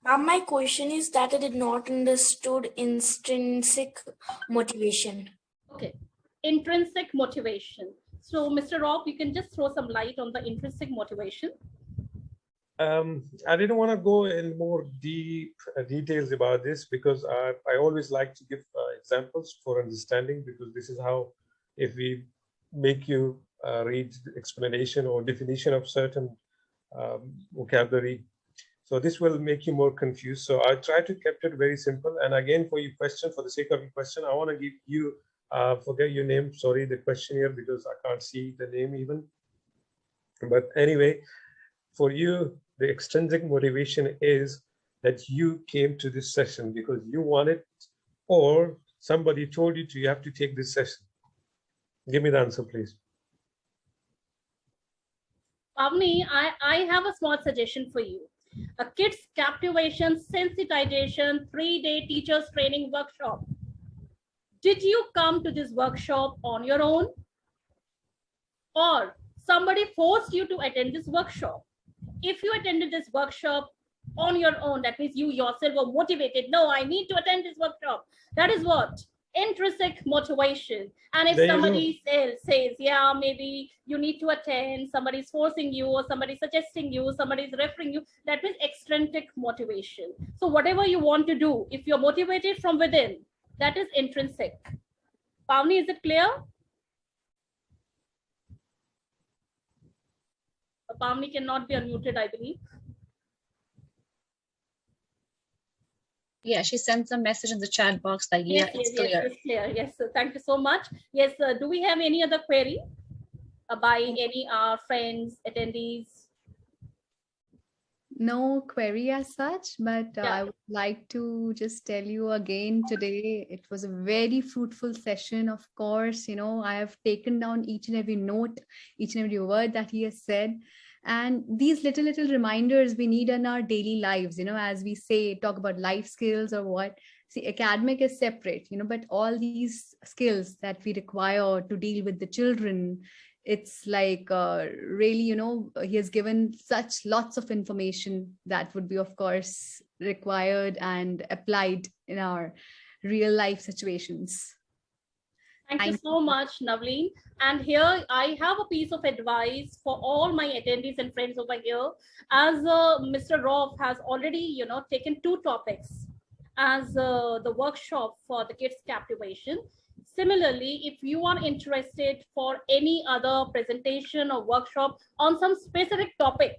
Ma'am, my question is that I did not understood intrinsic motivation. Okay, intrinsic motivation. So, Mr. Rauf, you can just throw some light on the intrinsic motivation. I didn't want to go in more deep details about this, because I always like to give examples for understanding, because this is how, if we make you read the explanation or definition of certain vocabulary, so this will make you more confused. So I try to keep it very simple. And again, for your question, for the sake of your question, I want to give you, forget your name, sorry, the questionnaire, because I can't see the name even. But anyway, for you, the extrinsic motivation is that you came to this session because you wanted, or somebody told you you have to take this session. Give me the answer, please. Pavni, I have a small suggestion for you. a kids captivation sensitization 3-day teachers training workshop. Did you come to this workshop on your own, or somebody forced you to attend this workshop? If you attended this workshop on your own, that means you yourself were motivated. No, I need to attend this workshop. That is what? Intrinsic motivation. And if There you go. somebody says, yeah, maybe you need to attend, somebody's forcing you, or somebody's suggesting you, somebody's referring you, that means extrinsic motivation. So whatever you want to do, if you're motivated from within, that is intrinsic. Pavni, is it clear? Pavni cannot be unmuted, I believe. Yeah, she sent a message in the chat box like, yeah, it's clear. Yes, it's clear. Yes, so thank you so much. Yes, do we have any other query by any friends, attendees? No query as such, but Yeah. I would like to just tell you again today, it was a very fruitful session. Of course, you know, I have taken down each and every note, each and every word that he has said. And these little reminders we need in our daily lives, you know, as we say, talk about life skills or what. See, academic is separate, you know, but all these skills that we require to deal with the children, it's like really, you know, he has given such lots of information that would be, of course, required and applied in our real life situations. Thank you so much, Navleen. And here I have a piece of advice for all my attendees and friends over here. As Mr. Rauf has already, you know, taken 2 topics as the workshop for the kids captivation. Similarly, if you are interested for any other presentation or workshop on some specific topic,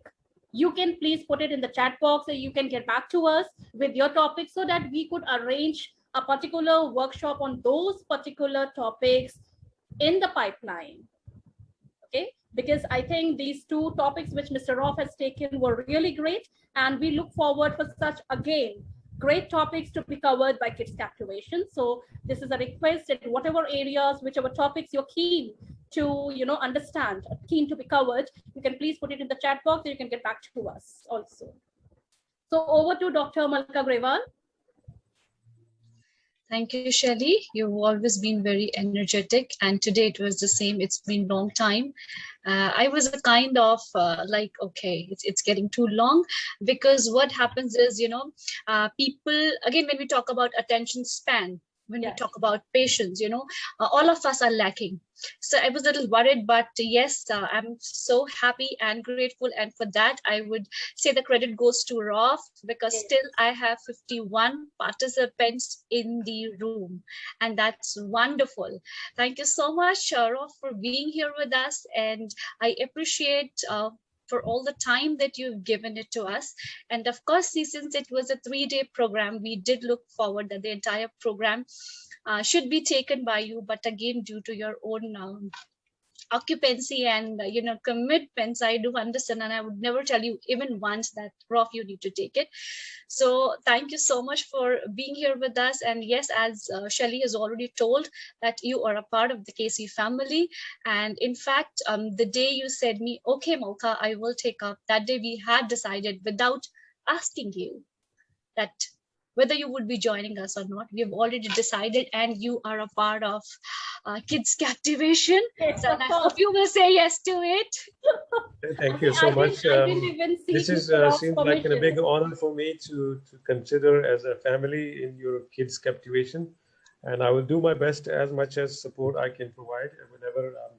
you can please put it in the chat box, or you can get back to us with your topic so that we could arrange a particular workshop on those particular topics in the pipeline. Okay, because I think these 2 topics which Mr. Rauf has taken were really great, and we look forward for such, again, great topics to be covered by kids captivation. So this is a request that whatever areas, whichever topics you're keen to, you know, understand, keen to be covered, you can please put it in the chat box, or you can get back to us also. So over to Dr. Malka Grewal. Thank you, Shelly. You've always been very energetic, and today it was the same. It's been a long time. I was a kind of like, okay, it's getting too long, because what happens is, you know, people, again, when we talk about attention span, when we talk about patience, you know, all of us are lacking. So I was a little worried, but yes, I'm so happy and grateful. And for that, I would say the credit goes to Rauf, because still I have 51 participants in the room, and that's wonderful. Thank you so much, Rauf, for being here with us. And I appreciate for all the time that you've given it to us. And of course, since it was a 3-day program, we did look forward that the entire program should be taken by you, but again, due to your own occupancy and you know, commitments, I do understand, and I would never tell you even once that, Rauf, you need to take it. So thank you so much for being here with us. And yes, as Shelly has already told, that you are a part of the KC family. And in fact, the day you said me, okay, Malka, I will take up, that day we had decided without asking you that whether you would be joining us or not. We have already decided, and you are a part of Kids Captivation. Yes, so I hope you will say yes to it. Thank you so much. This is seems like a big honor for me to consider as a family in your Kids Captivation, and I will do my best as much as support I can provide whenever I'm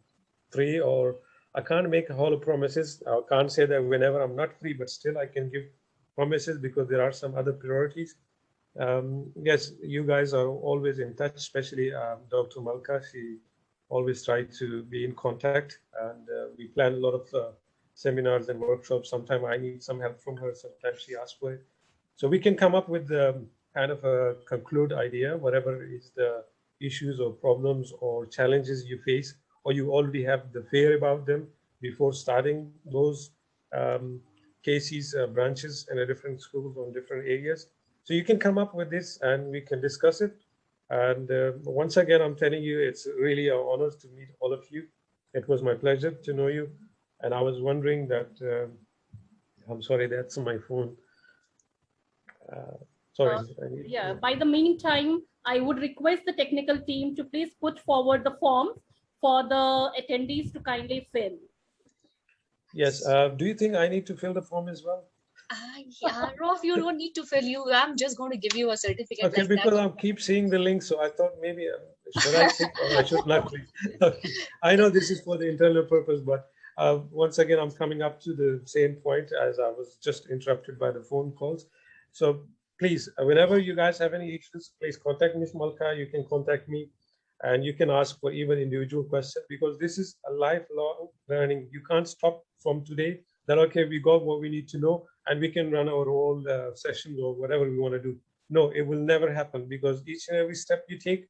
free. Or I can't make a whole of promises. I can't say that whenever I'm not free, but still I can give promises because there are some other priorities. Yes, you guys are always in touch, especially Dr. Malka. She always tries to be in contact, and we plan a lot of seminars and workshops. Sometimes I need some help from her, sometimes she asks for it. So we can come up with kind of a conclude idea, whatever is the issues or problems or challenges you face, or you already have the fear about them before starting those KC's branches in a different schools on different areas. So you can come up with this and we can discuss it. And once again, I'm telling you, it's really an honor to meet all of you. It was my pleasure to know you. And I was wondering that, I'm sorry, that's my phone. Sorry. Yeah, by the meantime, I would request the technical team to please put forward the forms for the attendees to kindly fill. Yes. Do you think I need to fill the form as well? Yeah, Rauf, you don't need to fill you. I'm just going to give you a certificate Okay, like because that. I keep seeing the link, so I thought maybe should I click or I should not click. Okay. I know this is for the internal purpose, but once again, I'm coming up to the same point as I was just interrupted by the phone calls. So please, whenever you guys have any issues, please contact Ms. Malka. You can contact me, and you can ask for even individual questions, because this is a lifelong learning. You can't stop from today that, okay, we got what we need to know and we can run our whole sessions or whatever we want to do. No, it will never happen, because each and every step you take,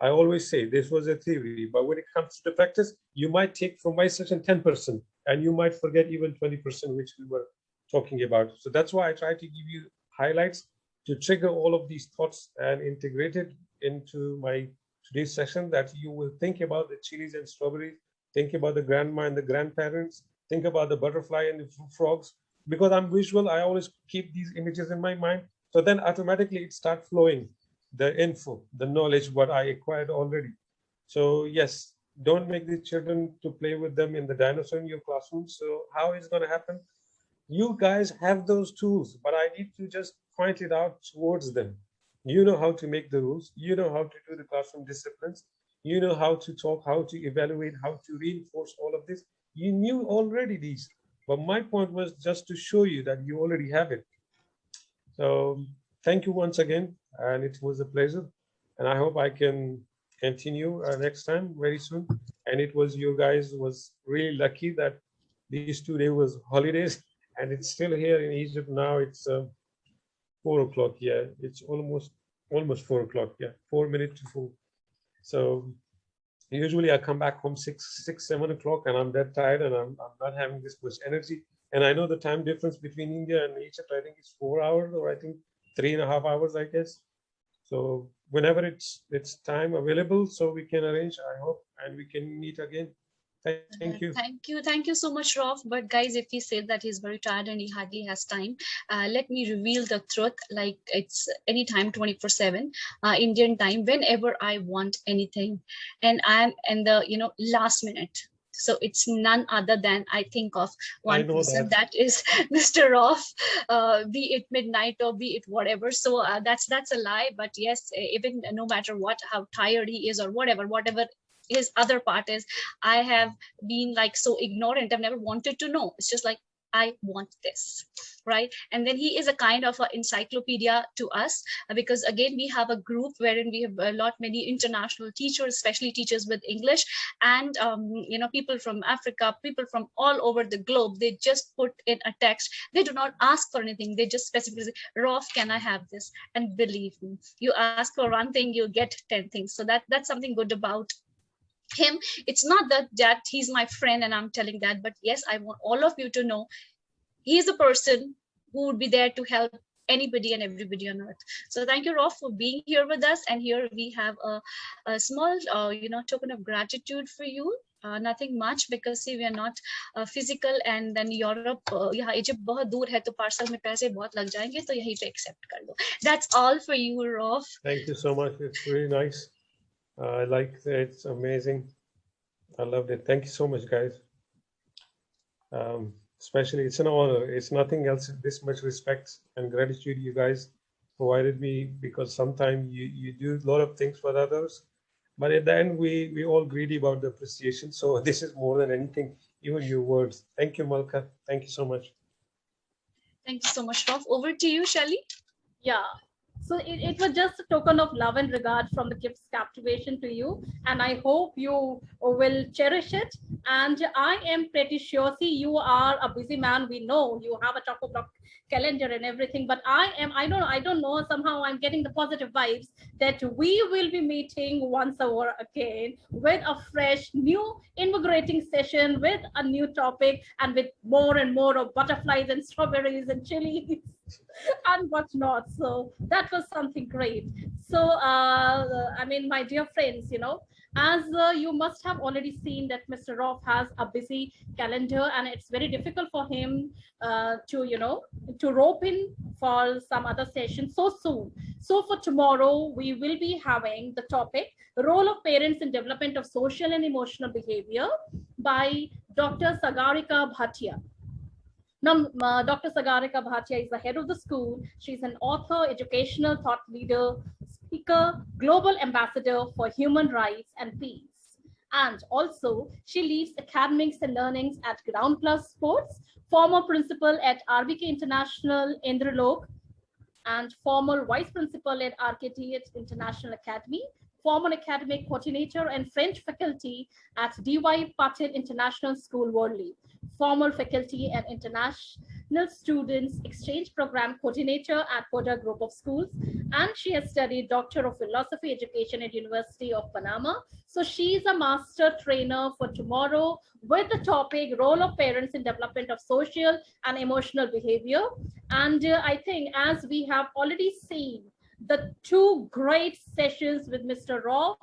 I always say this was a theory, but when it comes to the practice, you might take from my session 10% and you might forget even 20%, which we were talking about. So that's why I try to give you highlights to trigger all of these thoughts and integrate it into my today's session, that you will think about the chilies and strawberries, think about the grandma and the grandparents, think about the butterfly and the frogs. Because I'm visual, I always keep these images in my mind. So then automatically it starts flowing, the info, the knowledge, what I acquired already. So yes, don't make the children to play with them in the dinosaur in your classroom. So how is it going to happen? You guys have those tools, but I need to just point it out towards them. You know how to make the rules, you know how to do the classroom disciplines, you know how to talk, how to evaluate, how to reinforce all of this. You knew already these, but my point was just to show you that you already have it. So thank you once again, and it was a pleasure, and I hope I can continue next time very soon. And it was, you guys was really lucky that these 2 days was holidays, and it's still here in Egypt now. It's 4 o'clock. Yeah, it's almost 4 o'clock. Yeah, 4 minutes to 4. So usually I come back home 7 o'clock, and I'm that tired, and I'm not having this much energy. And I know the time difference between India and Egypt, I think it's 4 hours, or I think 3.5 hours, I guess. So whenever it's time available, so we can arrange, I hope, and we can meet again. Thank you. Thank you so much, Rauf. But guys, if he said that he's very tired and he hardly has time, let me reveal the truth. Like, it's anytime 24/7 Indian time, whenever I want anything, and I'm in the last minute. So it's none other than I think of one person, that is Mr. Rauf, be it midnight or be it whatever. So that's a lie. But yes, even no matter what, how tired he is or whatever his other part is, I have been like so ignorant. I've never wanted to know. It's just like, I want this, right? And then he is a kind of an encyclopedia to us, because again, we have a group wherein we have a lot many international teachers, especially teachers with English, and people from Africa, people from all over the globe. They just put in a text. They do not ask for anything. They just specifically say, Rauf, can I have this? And believe me, you ask for one thing, you get 10 things. So that's something good about him. It's not that he's my friend and I'm telling that, but yes, I want all of you to know he's a person who would be there to help anybody and everybody on earth. So thank you, Rauf, for being here with us. And here we have a small token of gratitude for you. Nothing much, because see, we are not physical, and then Europe, यहाँ Egypt बहुत दूर है, तो parcel में पैसे बहुत लग जाएंगे, तो यहीं पे accept कर लो. That's all for you, Rauf. Thank you so much. It's really nice. I like it. It's amazing. I loved it. Thank you so much, guys. Especially, it's an honor. It's nothing else. This much respect and gratitude you guys provided me, because sometimes you do a lot of things for others, but at the end we all greedy about the appreciation. So this is more than anything, even your words. Thank you, Malka. Thank you so much. Thank you so much, Rauf. Over to you, Shelly. Yeah. So it was just a token of love and regard from the KIPS Captivation to you. And I hope you will cherish it. And I am pretty sure, see, you are a busy man. We know you have a chock-a-block calendar and everything. But I don't know, somehow I'm getting the positive vibes that we will be meeting once over again with a fresh, new, invigorating session, with a new topic, and with more and more of butterflies and strawberries and chilies. and whatnot. So that was something great. So, I mean, my dear friends, as you must have already seen that Mr. Rauf has a busy calendar, and it's very difficult for him to rope in for some other session so soon. So for tomorrow, we will be having the topic role of parents in development of social and emotional behavior by Dr. Sagarika Bhatia. Now, Dr. Sagarika Bhatia is the head of the school. She's an author, educational thought leader, speaker, global ambassador for human rights and peace. And also, she leads academics and learnings at Ground Plus Sports, former principal at RBK International Indralok, and former vice principal at RKT International Academy, former academic coordinator and French faculty at DY Patil International School, Worli, former faculty and international students exchange program coordinator at Koda Group of Schools, and she has studied Doctor of Philosophy Education at University of Panama. So she's a master trainer for tomorrow with the topic role of parents in development of social and emotional behavior. And I think as we have already seen the two great sessions with Mr. Rauf,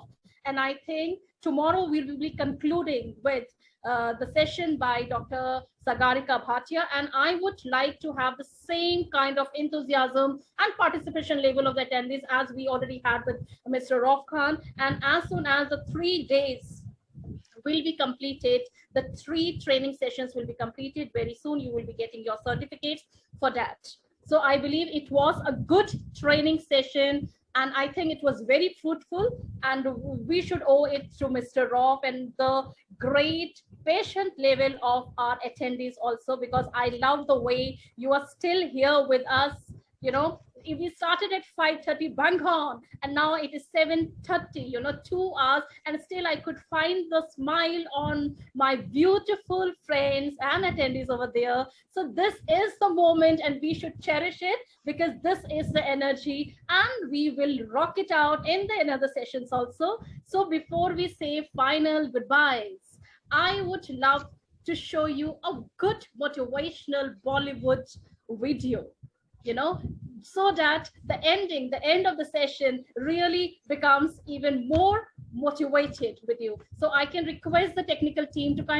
and I think tomorrow we will be concluding with the session by Dr. Sagarika Bhatia, and I would like to have the same kind of enthusiasm and participation level of the attendees as we already had with Mr. Rauf Khan. And as soon as the 3 days will be completed, the 3 training sessions will be completed very soon, you will be getting your certificates for that. So I believe it was a good training session, and I think it was very fruitful, and we should owe it to Mr. Rauf and the great patient level of our attendees also, because I love the way you are still here with us. If we started at 5:30 bang on, and now it is 7:30, 2 hours, and still I could find the smile on my beautiful friends and attendees over there. So this is the moment, and we should cherish it, because this is the energy, and we will rock it out in the another sessions also. So before we say final goodbyes, I would love to show you a good motivational Bollywood video, so that the end of the session really becomes even more motivated with you. So I can request the technical team to kind